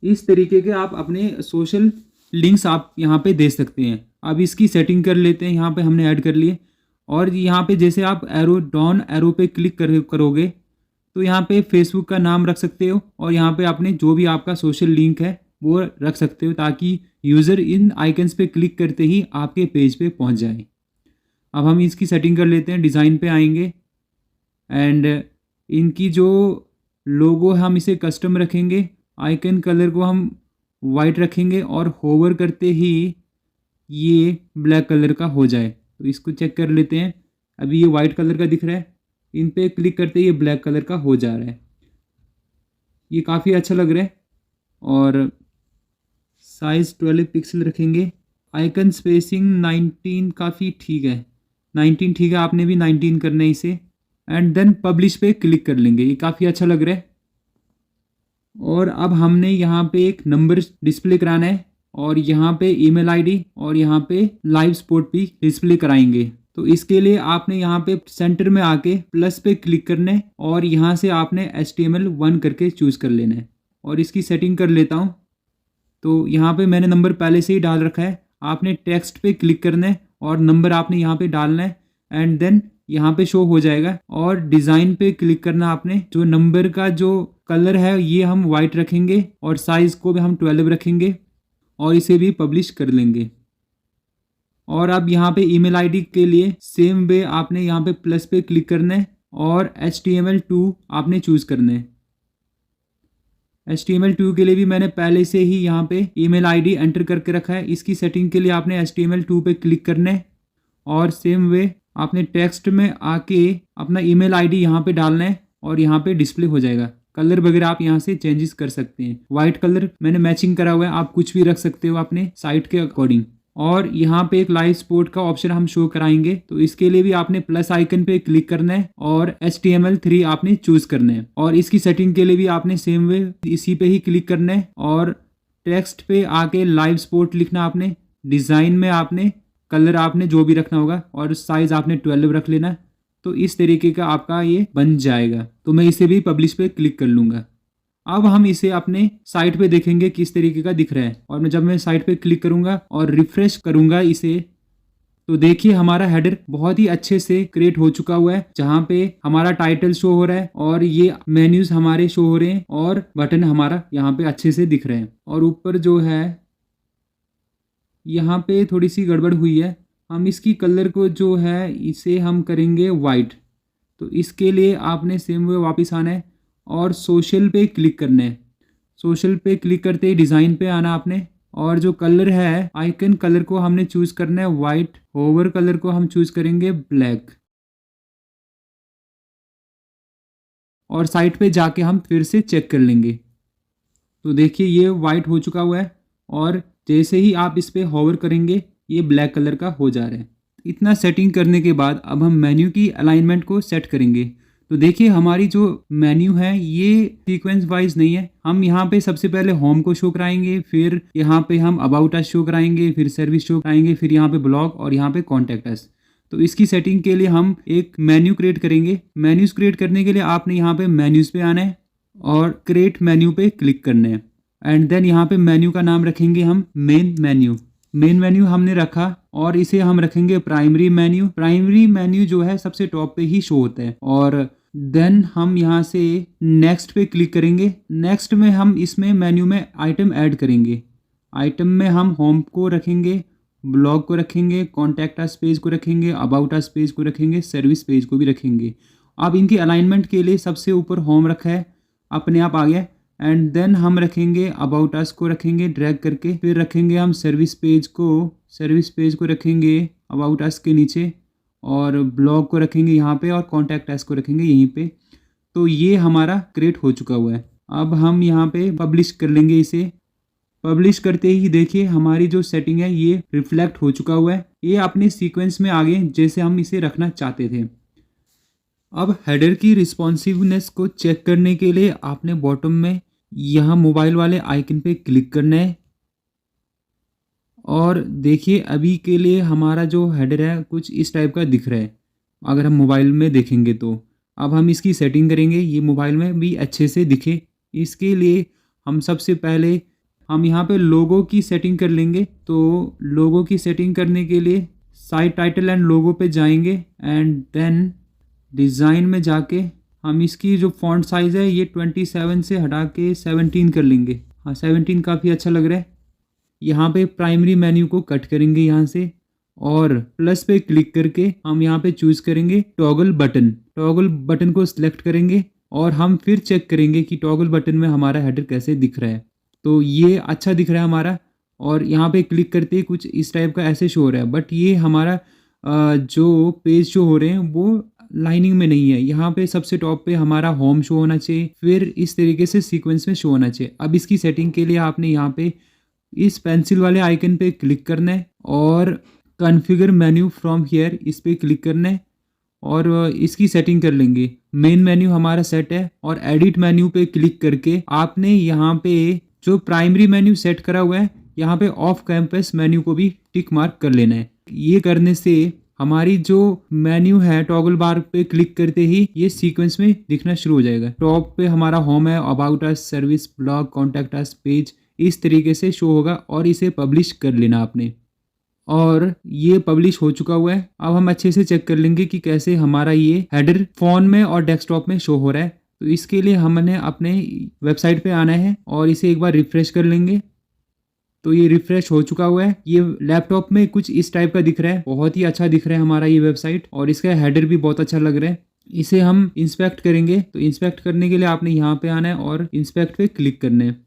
इस तरीके के आप अपने सोशल लिंक्स आप यहाँ पे दे सकते हैं। अब इसकी सेटिंग कर लेते हैं। यहाँ पे हमने ऐड कर लिए और यहाँ पे जैसे आप एरो डाउन एरो पे क्लिक करोगे तो यहाँ पे फेसबुक का नाम रख सकते हो और यहाँ पे आपने जो भी आपका सोशल लिंक है वो रख सकते हो ताकि यूज़र इन आइकन्स पे क्लिक करते ही आपके पेज पे पहुँच जाए। अब हम इसकी सेटिंग कर लेते हैं। डिज़ाइन पे आएंगे एंड इनकी जो लोगो है हम इसे कस्टम रखेंगे। आइकन कलर को हम वाइट रखेंगे और होवर करते ही ये ब्लैक कलर का हो जाए। तो इसको चेक कर लेते हैं। अभी ये वाइट कलर का दिख रहा है, इन पे क्लिक करते ही ये ब्लैक कलर का हो जा रहा है। ये काफ़ी अच्छा लग रहा है। और साइज़ 12 पिक्सल रखेंगे। आइकन स्पेसिंग 19 काफ़ी ठीक है, 19 ठीक है। आपने भी 19 करना है इसे। एंड देन पब्लिश पे क्लिक कर लेंगे। ये काफ़ी अच्छा लग रहा है। और अब हमने यहाँ पे एक नंबर डिस्प्ले कराना है और यहाँ पे ईमेल आईडी और यहाँ पे लाइव स्पॉट भी डिस्प्ले कराएंगे। तो इसके लिए आपने यहाँ पे सेंटर में आके प्लस पे क्लिक करना है और यहाँ से आपने HTML1 करके चूज कर लेना है। और इसकी सेटिंग कर लेता हूँ। तो यहाँ पे मैंने नंबर पहले से ही डाल रखा है। आपने टेक्स्ट पे क्लिक करना है और नंबर आपने यहाँ पे डालना है एंड देन यहाँ पे शो हो जाएगा। और डिज़ाइन पे क्लिक करना आपने। जो नंबर का जो कलर है ये हम वाइट रखेंगे और साइज़ को भी हम 12 रखेंगे और इसे भी पब्लिश कर लेंगे। और अब यहाँ पे ईमेल आईडी के लिए सेम वे आपने यहाँ पे प्लस पे क्लिक करना है और HTML2 आपने चूज करना है। HTML2 के लिए भी मैंने पहले से ही यहाँ पे ईमेल आईडी एंटर करके रखा है। इसकी सेटिंग के लिए आपने HTML2 पे क्लिक करना है और सेम वे आपने टेक्स्ट में आके अपना ईमेल आईडी यहाँ पे डालना है और यहाँ पे डिस्प्ले हो जाएगा। कलर वगैरह आप यहाँ से चेंजेस कर सकते हैं। वाइट कलर मैंने मैचिंग करा हुआ है, आप कुछ भी रख सकते हो अपने साइट के अकॉर्डिंग। और यहाँ पे एक लाइव स्पॉट का ऑप्शन हम शो कराएंगे। तो इसके लिए भी आपने प्लस आइकन पे क्लिक करना है और HTML3 आपने चूज करना है। और इसकी सेटिंग के लिए भी आपने सेम वे इसी पे ही क्लिक करना है और टेक्स्ट पे आके लाइव स्पॉट लिखना आपने। डिज़ाइन में आपने कलर आपने जो भी रखना होगा और साइज आपने 12 रख लेना है। तो इस तरीके का आपका ये बन जाएगा। तो मैं इसे भी पब्लिश पे क्लिक कर लूँगा। अब हम इसे अपने साइट पे देखेंगे किस तरीके का दिख रहा है। और मैं जब मैं साइट पे क्लिक करूंगा और रिफ्रेश करूंगा इसे, तो देखिए हमारा हेडर बहुत ही अच्छे से क्रिएट हो चुका हुआ है, जहां पे हमारा टाइटल शो हो रहा है और ये मेन्यूज हमारे शो हो रहे हैं और बटन हमारा यहाँ पे अच्छे से दिख रहे हैं। और ऊपर जो है यहाँ पे थोड़ी सी गड़बड़ हुई है। हम इसकी कलर को जो है इसे हम करेंगे वाइट। तो इसके लिए आपने सेम वे वापस आना है और सोशल पे क्लिक करना है। सोशल पे क्लिक करते ही डिज़ाइन पे आना आपने और जो कलर है आइकन कलर को हमने चूज करना है वाइट। होवर कलर को हम चूज करेंगे ब्लैक। और साइट पे जाके हम फिर से चेक कर लेंगे। तो देखिए ये वाइट हो चुका हुआ है और जैसे ही आप इस पे होवर करेंगे ये ब्लैक कलर का हो जा रहा है। इतना सेटिंग करने के बाद अब हम मेन्यू की अलाइनमेंट को सेट करेंगे। तो देखिए हमारी जो मेन्यू है ये सीक्वेंस वाइज नहीं है। हम यहाँ पे सबसे पहले होम को शो कराएंगे, फिर यहाँ पे हम अबाउट अस शो कराएंगे, फिर सर्विस शो कराएंगे, फिर यहाँ पे ब्लॉग और यहाँ पे कॉन्टैक्ट अस। तो इसकी सेटिंग के लिए हम एक मेन्यू क्रिएट करेंगे। मेन्यूज क्रिएट करने के लिए आपने यहाँ पे मेन्यूज पे आना है और क्रिएट मेन्यू पे क्लिक करना है एंड देन यहाँ पे मेन्यू का नाम रखेंगे हम मेन मेन्यू। मेन मेन्यू हमने रखा और इसे हम रखेंगे प्राइमरी मेन्यू। प्राइमरी मेन्यू जो है सबसे टॉप पे ही शो होता है। और देन हम यहाँ से नेक्स्ट पे क्लिक करेंगे। नेक्स्ट में हम इसमें मेन्यू में आइटम ऐड करेंगे। आइटम में हम होम को रखेंगे, ब्लॉग को रखेंगे, कॉन्टैक्ट अस पेज को रखेंगे, अबाउट अस पेज को रखेंगे, सर्विस पेज को भी रखेंगे। अब इनकी अलाइनमेंट के लिए सबसे ऊपर होम रखा है, अपने आप आ गया। एंड देन हम रखेंगे अबाउट अस को रखेंगे ड्रैग करके, फिर रखेंगे हम सर्विस पेज को रखेंगे अबाउट अस के नीचे और ब्लॉग को रखेंगे यहाँ पे और कॉन्टैक्ट अस को रखेंगे यहीं पे। तो ये हमारा क्रिएट हो चुका हुआ है। अब हम यहाँ पे पब्लिश कर लेंगे इसे। पब्लिश करते ही देखिए हमारी जो सेटिंग है ये रिफ्लेक्ट हो चुका हुआ है। ये अपने सीक्वेंस में आगे जैसे हम इसे रखना चाहते थे। अब हेडर की रिस्पॉन्सिवनेस को चेक करने के लिए आपने बॉटम में यहाँ मोबाइल वाले आइकन पे क्लिक करना है और देखिए अभी के लिए हमारा जो हेडर है कुछ इस टाइप का दिख रहा है अगर हम मोबाइल में देखेंगे तो। अब हम इसकी सेटिंग करेंगे ये मोबाइल में भी अच्छे से दिखे। इसके लिए हम सबसे पहले हम यहाँ पे लोगो की सेटिंग कर लेंगे। तो लोगो की सेटिंग करने के लिए साइट टाइटल एंड लोगो पे जाएंगे एंड देन डिज़ाइन में जाके हम इसकी जो फॉन्ट साइज़ है ये 27 से हटा के 17 कर लेंगे। हाँ 17 काफ़ी अच्छा लग रहा है। यहाँ पे प्राइमरी मेन्यू को कट करेंगे यहाँ से और प्लस पे क्लिक करके हम यहाँ पे चूज करेंगे टॉगल बटन। टॉगल बटन को सिलेक्ट करेंगे और हम फिर चेक करेंगे कि टॉगल बटन में हमारा हेडर कैसे दिख रहा है। तो ये अच्छा दिख रहा है हमारा और यहाँ पे क्लिक करते ही कुछ इस टाइप का ऐसे शो हो रहा है। बट ये हमारा जो पेज शो हो रहे हैं वो लाइनिंग में नहीं है। यहाँ पे सबसे टॉप पे हमारा होम शो होना चाहिए, फिर इस तरीके से सीक्वेंस में शो होना चाहिए। अब इसकी सेटिंग के लिए आपने यहाँ पे इस पेंसिल वाले आइकन पे क्लिक करना है और कॉन्फ़िगर मेन्यू फ्रॉम हियर इस पे क्लिक करना है और इसकी सेटिंग कर लेंगे। मेन मेन्यू हमारा सेट है और एडिट मेन्यू पे क्लिक करके आपने यहाँ पे जो प्राइमरी मेन्यू सेट करा हुआ है यहाँ पे ऑफ कैंपस मेन्यू को भी टिक मार्क कर लेना है। ये करने से हमारी जो मेन्यू है टॉगल बार पे क्लिक करते ही ये सीक्वेंस में दिखना शुरू हो जाएगा। टॉप पे हमारा होम है, about us, service, blog, contact us, page, इस तरीके से शो होगा और इसे पब्लिश कर लेना आपने। और ये पब्लिश हो चुका हुआ है। अब हम अच्छे से चेक कर लेंगे कि कैसे हमारा ये हेडर फोन में और डेस्कटॉप में शो हो रहा है। तो इसके लिए हमने अपने वेबसाइट पे आना है और इसे एक बार रिफ्रेश कर लेंगे। तो ये रिफ्रेश हो चुका हुआ है। ये लैपटॉप में कुछ इस टाइप का दिख रहा है, बहुत ही अच्छा दिख रहा है हमारा ये वेबसाइट और इसका हेडर भी बहुत अच्छा लग रहा है। इसे हम इंस्पेक्ट करेंगे। तो इंस्पेक्ट करने के लिए आपने यहाँ पे आना है और इंस्पेक्ट पे क्लिक करना है।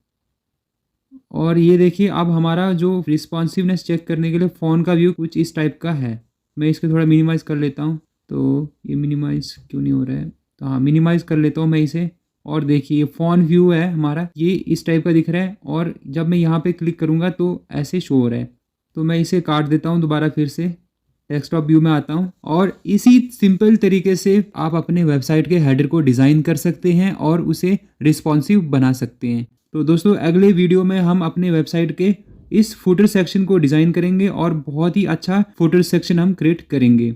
और ये देखिए अब हमारा जो रिस्पॉन्सिवनेस चेक करने के लिए फ़ोन का व्यू कुछ इस टाइप का है। मैं इसको थोड़ा मिनिमाइज़ कर लेता हूँ। तो ये मिनिमाइज़ क्यों नहीं हो रहा है, तो हाँ मिनिमाइज़ कर लेता हूँ मैं इसे। और देखिए फ़ोन व्यू है हमारा, ये इस टाइप का दिख रहा है और जब मैं यहाँ पे क्लिक करूँगा तो ऐसे शो हो रहा है। तो मैं इसे काट देता हूँ, दोबारा फिर से डेस्कटॉप व्यू में आता हूँ। और इसी सिंपल तरीके से आप अपने वेबसाइट के हेडर को डिज़ाइन कर सकते हैं और उसे रिस्पॉन्सिव बना सकते हैं। तो दोस्तों अगले वीडियो में हम अपने वेबसाइट के इस फुटर सेक्शन को डिज़ाइन करेंगे और बहुत ही अच्छा फुटर सेक्शन हम क्रिएट करेंगे।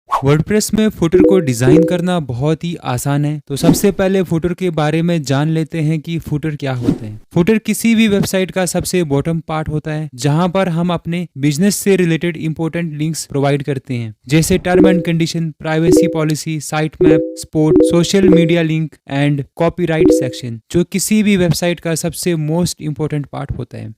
वर्डप्रेस में फुटर को डिज़ाइन करना बहुत ही आसान है। तो सबसे पहले फुटर के बारे में जान लेते हैं कि फुटर क्या होते हैं। फुटर किसी भी वेबसाइट का सबसे बॉटम पार्ट होता है जहां पर हम अपने बिजनेस से रिलेटेड इंपॉर्टेंट लिंक्स प्रोवाइड करते हैं, जैसे term and condition, privacy policy, site map, sport, social media link and copyright section, जो किसी भी वेबसाइट का सबसे मोस्ट इंपॉर्टेंट पार्ट होता है।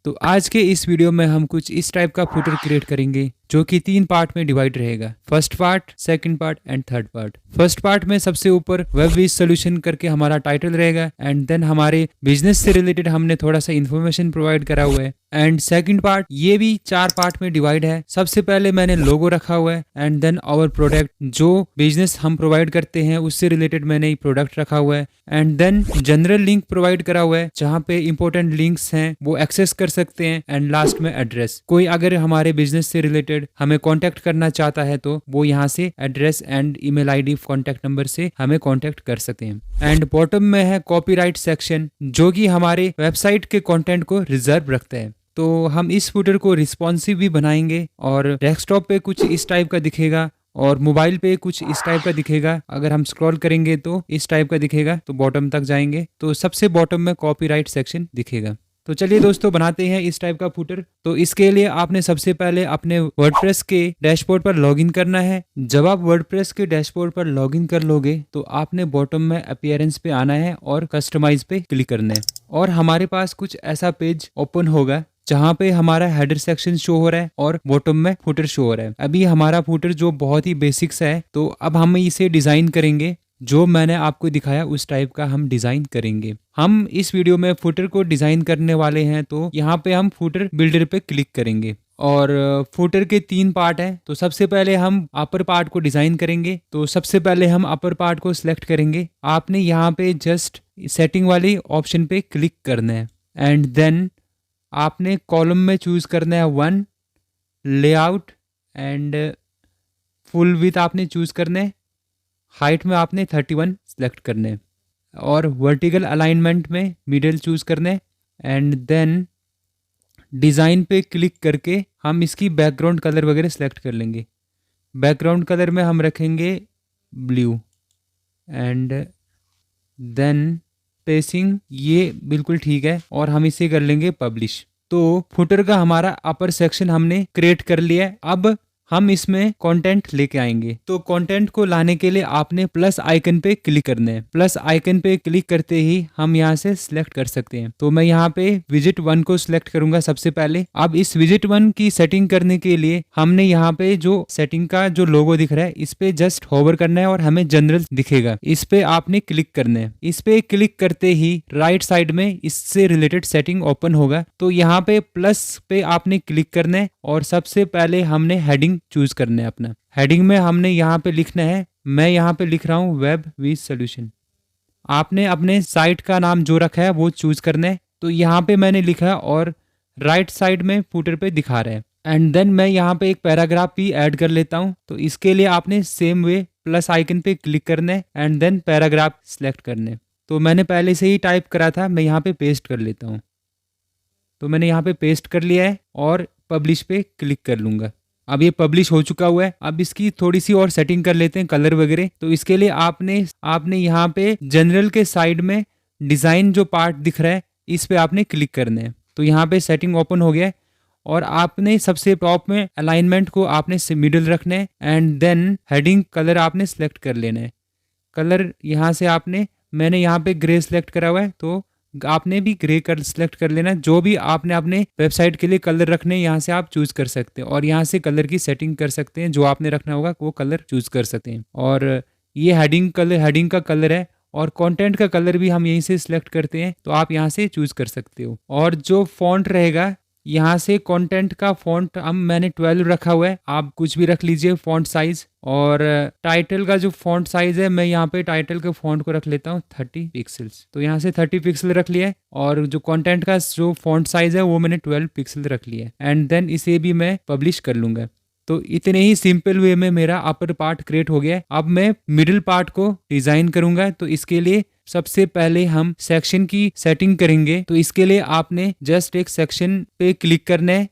तो आज के इस वीडियो में हम कुछ इस टाइप का फुटर क्रिएट करेंगे जो कि 3 पार्ट में डिवाइड रहेगा। First part, second part and third part. First part में सबसे ऊपर वेब बेस्ड सोल्यूशन करके हमारा टाइटल रहेगा एंड देन हमारे बिजनेस से रिलेटेड हमने थोड़ा सा इन्फॉर्मेशन प्रोवाइड करा हुआ है। एंड सेकंड पार्ट ये भी 4 पार्ट में डिवाइड है। सबसे पहले मैंने लोगो रखा हुआ है एंड देन आवर प्रोडक्ट, जो बिजनेस हम प्रोवाइड करते हैं उससे रिलेटेड मैंने प्रोडक्ट रखा हुआ है। And then general link provide करा हुआ है जहाँ पे इंपॉर्टेंट लिंक्स हैं वो एक्सेस कर सकते हैं। एंड लास्ट में एड्रेस, कोई अगर हमारे बिजनेस से रिलेटेड हमें कांटेक्ट करना चाहता है तो वो यहाँ से address and email ID, contact number से हमें कांटेक्ट कर सकते हैं। एंड बॉटम में है कॉपीराइट सेक्शन जो कि हमारे वेबसाइट के कंटेंट को रिजर्व रखता है। तो हम इस फुटर को रिस्पॉन्सिव भी बनाएंगे और डेस्कटॉप पे कुछ इस टाइप का दिखेगा और मोबाइल पे कुछ इस टाइप का दिखेगा। अगर हम स्क्रॉल करेंगे तो इस टाइप का दिखेगा। तो बॉटम तक जाएंगे तो सबसे बॉटम में कॉपीराइट सेक्शन दिखेगा। तो चलिए दोस्तों बनाते हैं इस टाइप का फुटर। तो इसके लिए आपने सबसे पहले अपने वर्डप्रेस के डैशबोर्ड पर लॉगिन करना है। जब आप वर्डप्रेस के डैशबोर्ड पर लॉगिन कर लोगे तो आपने बॉटम में अपीयरेंस पे आना है और कस्टमाइज पे क्लिक करना है और हमारे पास कुछ ऐसा पेज ओपन होगा जहाँ पे हमारा हेडर सेक्शन शो हो रहा है और बॉटम में फुटर शो हो रहा है। अभी हमारा फुटर जो बहुत ही बेसिक्स है, तो अब हम इसे डिजाइन करेंगे। जो मैंने आपको दिखाया उस टाइप का हम डिजाइन करेंगे। हम इस वीडियो में फुटर को डिजाइन करने वाले हैं तो यहाँ पे हम फुटर बिल्डर पे क्लिक करेंगे और फुटर के 3 पार्ट हैं। तो सबसे पहले हम अपर पार्ट को डिजाइन करेंगे। तो सबसे पहले हम अपर पार्ट को सिलेक्ट करेंगे। आपने यहाँ पे जस्ट सेटिंग वाली ऑप्शन पे क्लिक करना है एंड देन आपने कॉलम में चूज करना है 1, लेआउट एंड फुल विथ आपने चूज करना है, हाइट में आपने 31 सेलेक्ट करना है और वर्टिकल अलाइनमेंट में मिडल चूज करना है। एंड देन डिज़ाइन पे क्लिक करके हम इसकी बैकग्राउंड कलर वगैरह सेलेक्ट कर लेंगे। बैकग्राउंड कलर में हम रखेंगे ब्लू एंड देन स्पेसिंग ये बिल्कुल ठीक है और हम इसे कर लेंगे पब्लिश। तो फुटर का हमारा अपर सेक्शन हमने क्रिएट कर लिया है। अब हम इसमें कंटेंट लेके आएंगे। तो कंटेंट को लाने के लिए आपने प्लस आइकन पे क्लिक करना है। प्लस आइकन पे क्लिक करते ही हम यहाँ से सिलेक्ट कर सकते हैं। तो मैं यहाँ पे विजिट 1 को सिलेक्ट करूंगा सबसे पहले। अब इस विजिट 1 की सेटिंग करने के लिए हमने यहाँ पे जो सेटिंग का जो लोगो दिख रहा है इस पे जस्ट होवर करना है और हमें जनरल दिखेगा। इस पे आपने क्लिक करना है। इस पे क्लिक करते ही राइट साइड में इससे रिलेटेड सेटिंग ओपन होगा। तो यहाँ पे प्लस पे आपने क्लिक करना है और सबसे पहले हमने हेडिंग चूज करना है। अपना हेडिंग में हमने यहाँ पे लिखना है, मैं यहाँ पे लिख रहा हूँ वेब विद सॉल्यूशन। आपने अपने साइट का नाम जो रखा है वो चूज करना है। तो यहाँ पे मैंने लिखा और राइट साइड में फुटर पे दिखा रहा है। एंड देन मैं यहाँ पे एक पैराग्राफ भी ऐड कर लेता हूँ। तो इसके लिए आपने सेम वे प्लस आइकन पे क्लिक करना है एंड देन पैराग्राफ सिलेक्ट करना है। तो मैंने पहले से ही टाइप करा था, मैं यहाँ पे पेस्ट कर लेता हूँ। तो मैंने यहाँ पे पेस्ट कर लिया है और पब्लिश पे क्लिक कर लूँगा। अब ये पब्लिश हो चुका हुआ है। अब इसकी थोड़ी सी और सेटिंग कर लेते हैं, कलर वगैरह। तो इसके लिए आपने आपने यहाँ पे जनरल के साइड में डिज़ाइन जो पार्ट दिख रहा है, इस पे आपने क्लिक करना है। तो यहाँ पे सेटिंग ओपन हो गया है और आपने सबसे टॉप में अलाइनमेंट को आपने मिडिल रखना है एंड देन हेडिंग कलर आपने सेलेक्ट कर लेना है। कलर यहाँ से आपने, मैंने यहाँ पे ग्रे सेलेक्ट करा हुआ है, तो आपने भी ग्रे कलर सेलेक्ट कर लेना। जो भी आपने अपने वेबसाइट के लिए कलर रखने यहाँ से आप चूज कर सकते हैं और यहाँ से कलर की सेटिंग कर सकते हैं। जो आपने रखना होगा वो कलर चूज कर सकते हैं। और ये हेडिंग कलर, हेडिंग का कलर है और कंटेंट का कलर भी हम यहीं से सिलेक्ट करते हैं, तो आप यहाँ से चूज कर सकते हो। और जो फॉन्ट रहेगा, यहाँ से कंटेंट का फॉन्ट हम मैंने 12 रखा हुआ है, आप कुछ भी रख लीजिए फॉन्ट साइज। और टाइटल का जो फॉन्ट साइज है, मैं यहाँ पे टाइटल के फॉन्ट को रख लेता हूँ 30 पिक्सल्स। तो यहाँ से 30 पिक्सल रख लिया है और जो कंटेंट का जो फॉन्ट साइज है वो मैंने 12 पिक्सल रख लिया है एंड देन इसे भी मैं पब्लिश कर लूंगा। तो इतने ही सिंपल वे में मेरा अपर पार्ट क्रिएट हो गया है। अब मैं मिडिल पार्ट को डिजाइन करूंगा। तो इसके लिए सबसे पहले हम सेक्शन की सेटिंग करेंगे। तो इसके लिए आपने जस्ट एक सेक्शन पे क्लिक करना है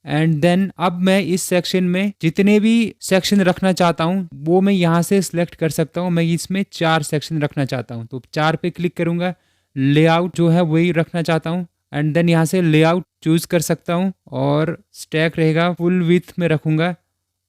एंड देन अब मैं इस सेक्शन में जितने भी सेक्शन रखना चाहता हूँ वो मैं यहाँ से सिलेक्ट कर सकता हूँ। मैं इसमें 4 सेक्शन रखना चाहता हूँ, तो 4 पे क्लिक करूंगा। लेआउट जो है वही रखना चाहता हूँ एंड देन यहाँ से लेआउट चूज कर सकता हूँ और स्टैक रहेगा फुल विड्थ में रखूंगा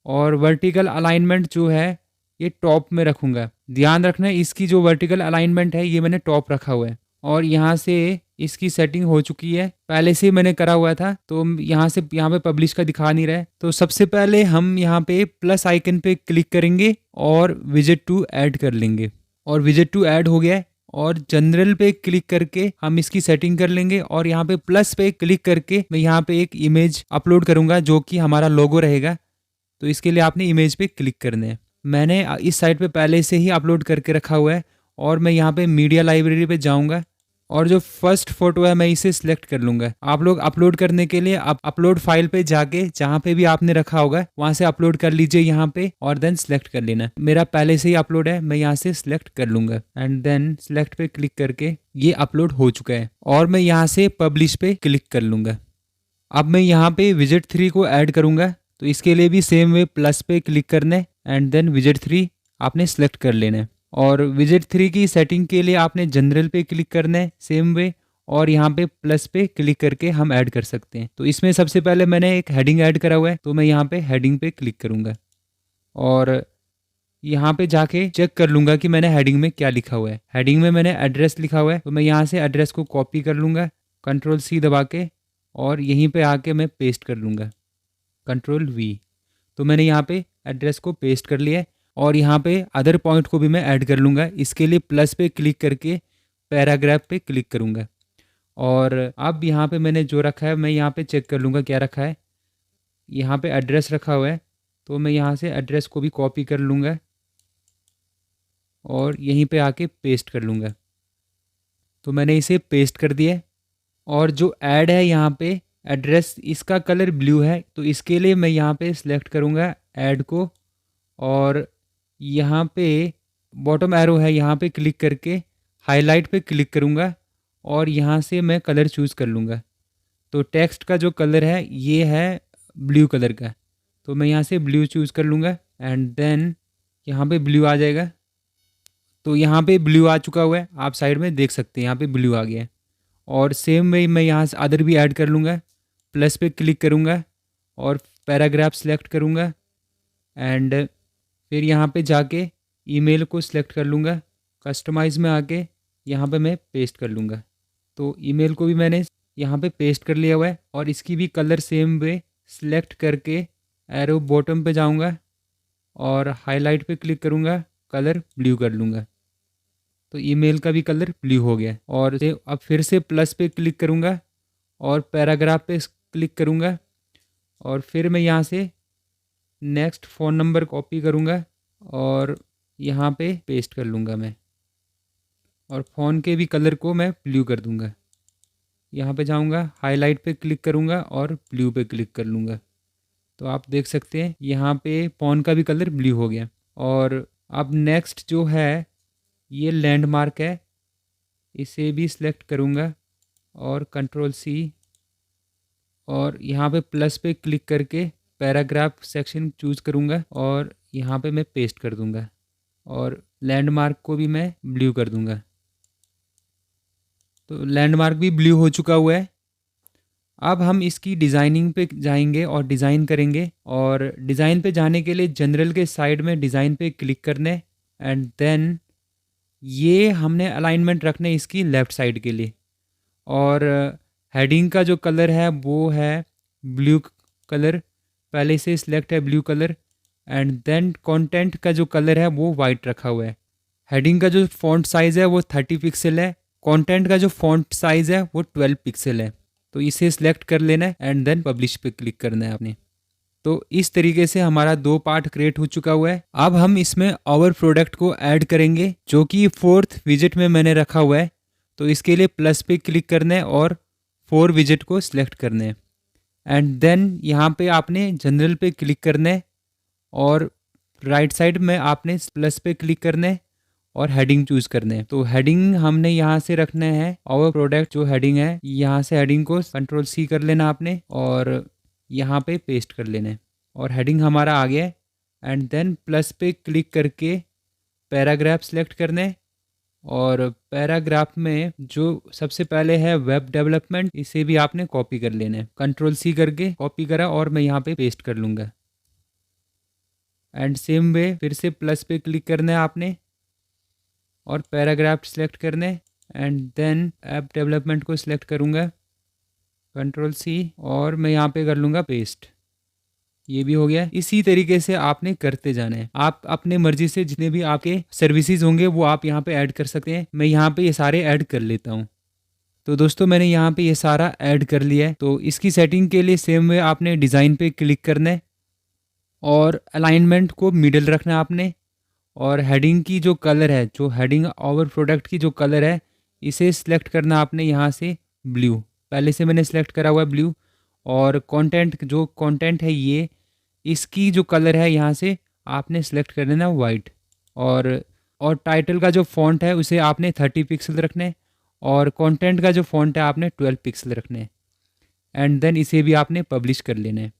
और वर्टिकल अलाइनमेंट जो है ये टॉप में रखूंगा। ध्यान रखना इसकी जो वर्टिकल अलाइनमेंट है ये मैंने टॉप रखा हुआ है और यहाँ से इसकी सेटिंग हो चुकी है, पहले से मैंने करा हुआ था। तो यहाँ से यहाँ पे पब्लिश का दिखा नहीं रहा है। तो सबसे पहले हम यहाँ पे प्लस आइकन पे क्लिक करेंगे और विजेट टू ऐड कर लेंगे और विजेट टू ऐड हो गया है। और जनरल पे क्लिक करके हम इसकी सेटिंग कर लेंगे और यहाँ पे प्लस पे क्लिक करके मैं यहाँ पे एक इमेज अपलोड करूंगा जो कि हमारा लोगो रहेगा। तो इसके लिए आपने इमेज पे क्लिक करना है। मैंने इस साइट पे पहले से ही अपलोड करके रखा हुआ है और मैं यहाँ पे मीडिया लाइब्रेरी पे जाऊँगा और जो फर्स्ट फोटो है मैं इसे सिलेक्ट कर लूँगा। आप लोग अपलोड करने के लिए आप अपलोड फाइल पे जाके जहाँ पे भी आपने रखा होगा वहाँ से अपलोड कर लीजिए यहाँ पे और देन सिलेक्ट कर लेना। मेरा पहले से ही अपलोड है, मैं यहाँ से सिलेक्ट कर लूँगा एंड देन सिलेक्ट पे क्लिक करके ये अपलोड हो चुका है और मैं यहाँ से पब्लिश पे क्लिक कर लूँगा। अब मैं यहाँ पे विजेट 3 को ऐड करूँगा। तो इसके लिए भी सेम वे प्लस पे क्लिक करना है एंड देन विजेट 3 आपने सेलेक्ट कर लेना है और विजेट 3 की सेटिंग के लिए आपने जनरल पे क्लिक करना है सेम वे और यहाँ पे प्लस पे क्लिक करके हम ऐड कर सकते हैं। तो इसमें सबसे पहले मैंने एक हेडिंग ऐड करा हुआ है, तो मैं यहाँ पे हेडिंग पे क्लिक करूँगा और यहाँ पे जाके चेक कर लूँगा कि मैंने हेडिंग में क्या लिखा हुआ है। हेडिंग में मैंने एड्रेस लिखा हुआ है, तो मैं यहाँ से एड्रेस को कॉपी कर लूँगा Ctrl+C दबा के और यहीं पे आके मैं पेस्ट कर लूँगा Ctrl+V। तो मैंने यहाँ पे एड्रेस को पेस्ट कर लिया है और यहाँ पे अदर पॉइंट को भी मैं ऐड कर लूँगा। इसके लिए प्लस पे क्लिक करके पैराग्राफ पे क्लिक करूँगा और अब यहाँ पे मैंने जो रखा है मैं यहाँ पे चेक कर लूँगा क्या रखा है। यहाँ पे एड्रेस रखा हुआ है, तो मैं यहाँ से एड्रेस को भी कॉपी कर लूँगा और यहीं पे आके पेस्ट कर लूँगा। तो मैंने इसे पेस्ट कर दिया है और जो ऐड है यहाँ पे एड्रेस, इसका कलर ब्लू है, तो इसके लिए मैं यहाँ पे सिलेक्ट करूँगा ऐड को और यहाँ पे बॉटम एरो है, यहाँ पे क्लिक करके हाईलाइट पे क्लिक करूँगा और यहाँ से मैं कलर चूज़ कर लूँगा। तो टेक्स्ट का जो कलर है ये है ब्लू कलर का, तो मैं यहाँ से ब्लू चूज़ कर लूँगा एंड देन यहाँ पे ब्लू आ जाएगा। तो यहाँ पे ब्लू आ चुका हुआ है, आप साइड में देख सकते हैं यहाँ पे ब्लू आ गया है। और सेम वे मैं यहाँ से अदर भी ऐड कर लूँगा, प्लस पे क्लिक करूँगा और पैराग्राफ सेलेक्ट करूँगा एंड फिर यहाँ पे जाके ईमेल को सिलेक्ट कर लूँगा। कस्टमाइज़ में आके यहाँ पे मैं पेस्ट कर लूँगा। तो ईमेल को भी मैंने यहाँ पे पेस्ट कर लिया हुआ है और इसकी भी कलर सेम वे सिलेक्ट करके एरो बॉटम पे जाऊँगा और हाईलाइट पे क्लिक करूँगा, कलर ब्लू कर लूँगा। तो ईमेल का भी कलर ब्लू हो गया और अब फिर से प्लस पे क्लिक करूँगा और पैराग्राफ पे क्लिक करूँगा और फिर मैं यहाँ से नेक्स्ट फ़ोन नंबर कॉपी करूँगा और यहाँ पे पेस्ट कर लूँगा मैं और फ़ोन के भी कलर को मैं ब्लू कर दूँगा। यहाँ पे जाऊँगा, हाईलाइट पे क्लिक करूँगा और ब्लू पे क्लिक कर लूँगा। तो आप देख सकते हैं यहाँ पे फ़ॉन्ट का भी कलर ब्लू हो गया। और अब नेक्स्ट जो है ये लैंडमार्क है, इसे भी सिलेक्ट करूँगा और कंट्रोल सी, और यहाँ पे प्लस पे क्लिक करके पैराग्राफ सेक्शन चूज़ करूँगा और यहाँ पे मैं पेस्ट कर दूँगा और लैंडमार्क को भी मैं ब्लू कर दूँगा। तो लैंडमार्क भी ब्लू हो चुका हुआ है। अब हम इसकी डिज़ाइनिंग पे जाएंगे और डिज़ाइन करेंगे, और डिज़ाइन पे जाने के लिए जनरल के साइड में डिज़ाइन पे क्लिक करने, एंड देन ये हमने अलाइनमेंट रखने इसकी लेफ़्ट साइड के लिए। और हेडिंग का जो कलर है वो है ब्लू कलर, पहले से सिलेक्ट है blue colour. And then content का जो कलर है वो वाइट रखा हुआ है। हेडिंग का जो फॉन्ट साइज़ है वो 30 पिक्सल है, कंटेंट का जो फॉन्ट साइज़ है वो 12 पिक्सल है। तो इसे सिलेक्ट कर लेना है एंड देन पब्लिश पे क्लिक करना है आपने। तो इस तरीके से हमारा 2 पार्ट क्रिएट हो चुका हुआ है। अब हम इसमें आवर प्रोडक्ट को ऐड करेंगे जो कि 4th विजिट में मैंने रखा हुआ है। तो इसके लिए प्लस पे क्लिक करना है और 4 विजिट को सिलेक्ट करना है, एंड देन यहाँ पे आपने जनरल पे क्लिक करना है और राइट साइड में आपने प्लस पे क्लिक करना है और हेडिंग चूज करने हैं। तो हेडिंग हमने यहाँ से रखना है आवर प्रोडक्ट, जो हेडिंग है यहाँ से हेडिंग को कंट्रोल सी कर लेना आपने और यहाँ पे पेस्ट कर लेना है और हेडिंग हमारा आ गया है। एंड देन प्लस पे क्लिक करके पैराग्राफ सेलेक्ट करना है और पैराग्राफ में जो सबसे पहले है वेब डेवलपमेंट, इसे भी आपने कॉपी कर लेना है। कंट्रोल सी करके कॉपी करा और मैं यहाँ पे पेस्ट कर लूँगा। एंड सेम वे फिर से प्लस पे क्लिक करना है आपने और पैराग्राफ सेलेक्ट करने, एंड देन ऐप डेवलपमेंट को सिलेक्ट करूँगा, कंट्रोल सी, और मैं यहाँ पे कर लूँगा पेस्ट। ये भी हो गया। इसी तरीके से आपने करते जाना है। आप अपने मर्जी से जितने भी आपके सर्विसेज होंगे वो आप यहाँ पे ऐड कर सकते हैं। मैं यहाँ पे ये सारे ऐड कर लेता हूँ। तो दोस्तों मैंने यहाँ पे ये सारा ऐड कर लिया है। तो इसकी सेटिंग के लिए सेम वे आपने डिज़ाइन पे क्लिक करना है और अलाइनमेंट को मिडल रखना है आपने, और हेडिंग की जो कलर है, जो हेडिंग आवर प्रोडक्ट की जो कलर है, इसे सिलेक्ट करना आपने यहाँ से ब्लू, पहले से मैंने सेलेक्ट करा हुआ है ब्लू। और कंटेंट, जो कंटेंट है ये, इसकी जो कलर है यहाँ से आपने सेलेक्ट कर लेना वाइट। और टाइटल का जो फॉन्ट है उसे आपने 30 पिक्सल रखने हैं और कंटेंट का जो फॉन्ट है आपने 12 पिक्सल रखने हैं। एंड देन इसे भी आपने पब्लिश कर लेना है।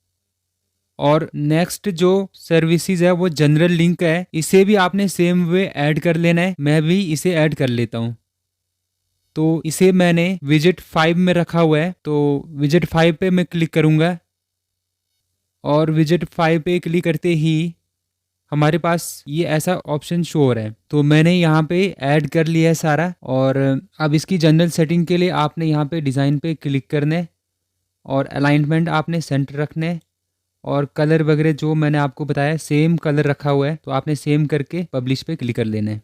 और नेक्स्ट जो सर्विसेज है वो जनरल लिंक है, इसे भी आपने सेम वे ऐड कर लेना है। मैं भी इसे ऐड कर लेता हूँ। तो इसे मैंने विजिट 5 में रखा हुआ है। तो विजिट 5 पे मैं क्लिक करूँगा और विजिट 5 पे क्लिक करते ही हमारे पास ये ऐसा ऑप्शन शो हो रहा है। तो मैंने यहाँ पे ऐड कर लिया है सारा। और अब इसकी जनरल सेटिंग के लिए आपने यहाँ पे डिज़ाइन पे क्लिक करना है और अलाइनमेंट आपने सेंटर रखना है और कलर वगैरह जो मैंने आपको बताया सेम कलर रखा हुआ है, तो आपने सेम करके पब्लिश पे क्लिक कर लेना है।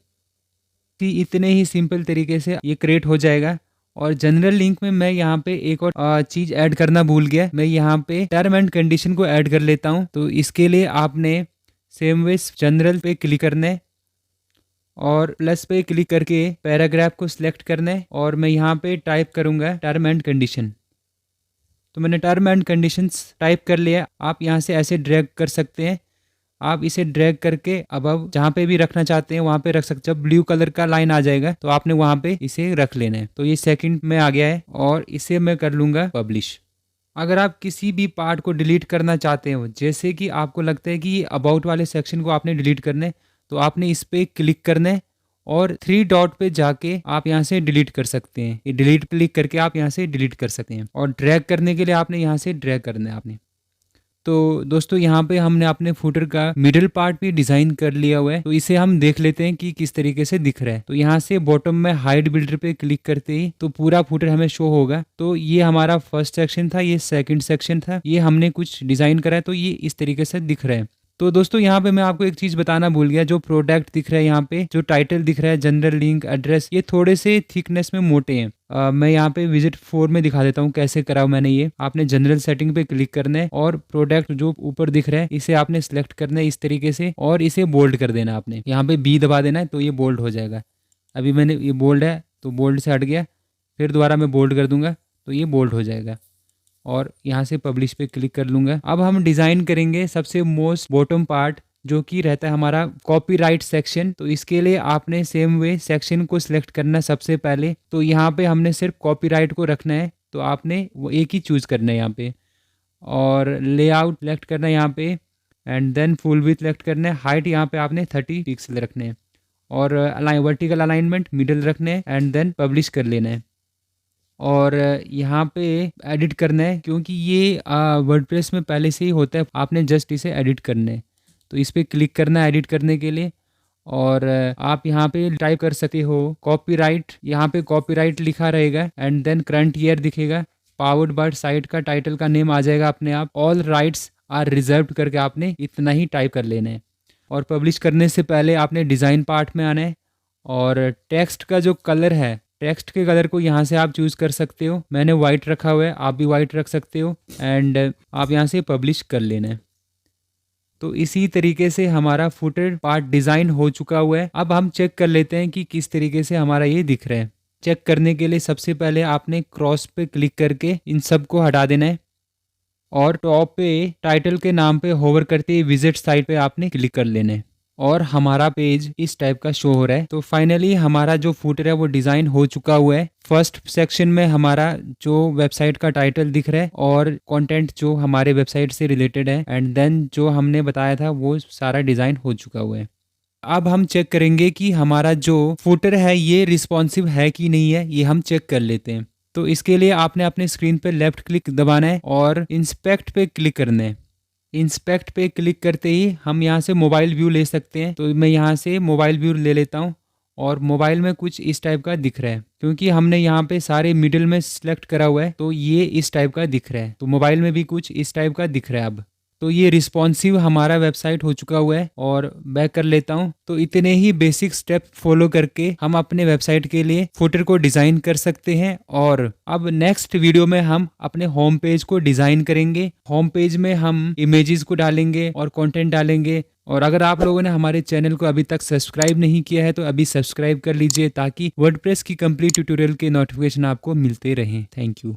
कि इतने ही सिंपल तरीके से ये क्रिएट हो जाएगा। और जनरल लिंक में मैं यहाँ पे एक और चीज़ ऐड करना भूल गया, मैं यहाँ पे टर्म एंड कंडीशन को ऐड कर लेता हूँ। तो इसके लिए आपने सेम वे जनरल पे क्लिक करना है और प्लस पे क्लिक करके पैराग्राफ को सिलेक्ट करना है और मैं यहाँ पे टाइप करूँगा टर्म एंड कंडीशन। तो मैंने टर्म एंड कंडीशंस टाइप कर लिया। आप यहाँ से ऐसे ड्रैग कर सकते हैं। आप इसे ड्रैग करके अब जहाँ पे भी रखना चाहते हैं वहाँ पे रख सकते हैं। जब ब्लू कलर का लाइन आ जाएगा तो आपने वहाँ पे इसे रख लेना है। तो ये सेकंड में आ गया है और इसे मैं कर लूँगा पब्लिश। अगर आप किसी भी पार्ट को डिलीट करना चाहते हो, जैसे कि आपको लगता है कि अबाउट वाले सेक्शन को आपने डिलीट करना है, तो आपने इस पर क्लिक करना है और 3 डॉट पे जाके आप यहाँ से डिलीट कर सकते हैं। ये डिलीट क्लिक करके आप यहाँ से डिलीट कर सकते हैं। और ड्रैग करने के लिए आपने यहाँ से ड्रैग करना है आपने। तो दोस्तों यहाँ पे हमने अपने फुटर का मिडिल पार्ट भी डिजाइन कर लिया हुआ है। तो इसे हम देख लेते हैं कि किस तरीके से दिख रहा है। तो यहाँ से बॉटम में हाइड बिल्डर पे क्लिक करते ही तो पूरा फुटर हमें शो होगा। तो ये हमारा फर्स्ट सेक्शन था, ये सेकंड सेक्शन था, ये हमने कुछ डिजाइन करा है। तो ये इस तरीके से दिख रहा है। तो दोस्तों यहाँ पे मैं आपको एक चीज बताना भूल गया, जो प्रोडक्ट दिख रहा है यहाँ पे, जो टाइटल दिख रहा है, जनरल लिंक, एड्रेस, ये थोड़े से थिकनेस में मोटे हैं। मैं यहाँ पे विजिट 4 में दिखा देता हूँ कैसे करा मैंने ये। आपने जनरल सेटिंग पे क्लिक करना है और प्रोडक्ट जो ऊपर दिख रहा है इसे आपने सेलेक्ट करना है इस तरीके से और इसे बोल्ड कर देना। आपने यहाँ पे बी दबा देना है तो ये बोल्ड हो जाएगा। अभी मैंने ये बोल्ड है तो बोल्ड से हट गया, फिर दोबारा मैं बोल्ड कर दूंगा तो ये बोल्ड हो जाएगा। और यहाँ से पब्लिश पे क्लिक कर लूँगा। अब हम डिज़ाइन करेंगे सबसे मोस्ट बॉटम पार्ट जो कि रहता है हमारा कॉपीराइट सेक्शन। तो इसके लिए आपने सेम वे सेक्शन को सिलेक्ट करना है सबसे पहले। तो यहाँ पे हमने सिर्फ कॉपीराइट को रखना है, तो आपने वो एक ही चूज़ करना है यहाँ पे। और लेआउट सेलेक्ट करना है यहाँ पे and then full width select करना है। हाइट यहाँ पे आपने 30 पिक्सल रखने हैं और वर्टिकल अलाइनमेंट मिडिल रखने हैं एंड देन पब्लिश कर लेना है। और यहाँ पे एडिट करना है क्योंकि ये वर्डप्रेस में पहले से ही होता है, आपने जस्ट इसे एडिट करना है। तो इस पर क्लिक करना है एडिट करने के लिए और आप यहाँ पे टाइप कर सकते हो कॉपीराइट। यहाँ पे कॉपीराइट लिखा रहेगा एंड देन करंट ईयर दिखेगा। पावर्ड बाय साइट का टाइटल का नेम आ जाएगा अपने आप। ऑल राइट्स आर रिजर्व्ड करके आपने इतना ही टाइप कर लेना है। और पब्लिश करने से पहले आपने डिज़ाइन पार्ट में आना है और टेक्स्ट का जो कलर है, टेक्स्ट के कलर को यहाँ से आप चूज़ कर सकते हो। मैंने वाइट रखा हुआ है, आप भी वाइट रख सकते हो एंड आप यहाँ से पब्लिश कर लेना है। तो इसी तरीके से हमारा फुटर पार्ट डिज़ाइन हो चुका हुआ है। अब हम चेक कर लेते हैं कि किस तरीके से हमारा ये दिख रहा है। चेक करने के लिए सबसे पहले आपने क्रॉस पे क्लिक करके इन सब को हटा देना है और टॉप पे टाइटल के नाम पे होवर करते ही विजिट साइट पे आपने क्लिक कर लेना है और हमारा पेज इस टाइप का शो हो रहा है। तो फाइनली हमारा जो फुटर है वो डिज़ाइन हो चुका हुआ है। फर्स्ट सेक्शन में हमारा जो वेबसाइट का टाइटल दिख रहा है और कंटेंट जो हमारे वेबसाइट से रिलेटेड है एंड देन जो हमने बताया था वो सारा डिज़ाइन हो चुका हुआ है। अब हम चेक करेंगे कि हमारा जो फुटर है ये रिस्पॉन्सिव है कि नहीं है, ये हम चेक कर लेते हैं। तो इसके लिए आपने अपने स्क्रीन पे लेफ्ट क्लिक दबाना है और इंस्पेक्ट पे क्लिक करना है। इंस्पेक्ट पे क्लिक करते ही हम यहाँ से मोबाइल व्यू ले सकते हैं। तो मैं यहाँ से मोबाइल व्यू ले लेता हूँ और मोबाइल में कुछ इस टाइप का दिख रहा है क्योंकि हमने यहाँ पे सारे मिडिल में सिलेक्ट करा हुआ है, तो ये इस टाइप का दिख रहा है। तो मोबाइल में भी कुछ इस टाइप का दिख रहा है। अब तो ये रिस्पॉन्सिव हमारा वेबसाइट हो चुका हुआ है और बैक कर लेता हूँ। तो इतने ही बेसिक स्टेप फॉलो करके हम अपने वेबसाइट के लिए फुटर को डिज़ाइन कर सकते हैं। और अब नेक्स्ट वीडियो में हम अपने होम पेज को डिज़ाइन करेंगे। होम पेज में हम इमेजेस को डालेंगे और कंटेंट डालेंगे। और अगर आप लोगों ने हमारे चैनल को अभी तक सब्सक्राइब नहीं किया है तो अभी सब्सक्राइब कर लीजिए ताकि वर्डप्रेस की कंप्लीट ट्यूटोरियल के नोटिफिकेशन आपको मिलते रहें। Thank you.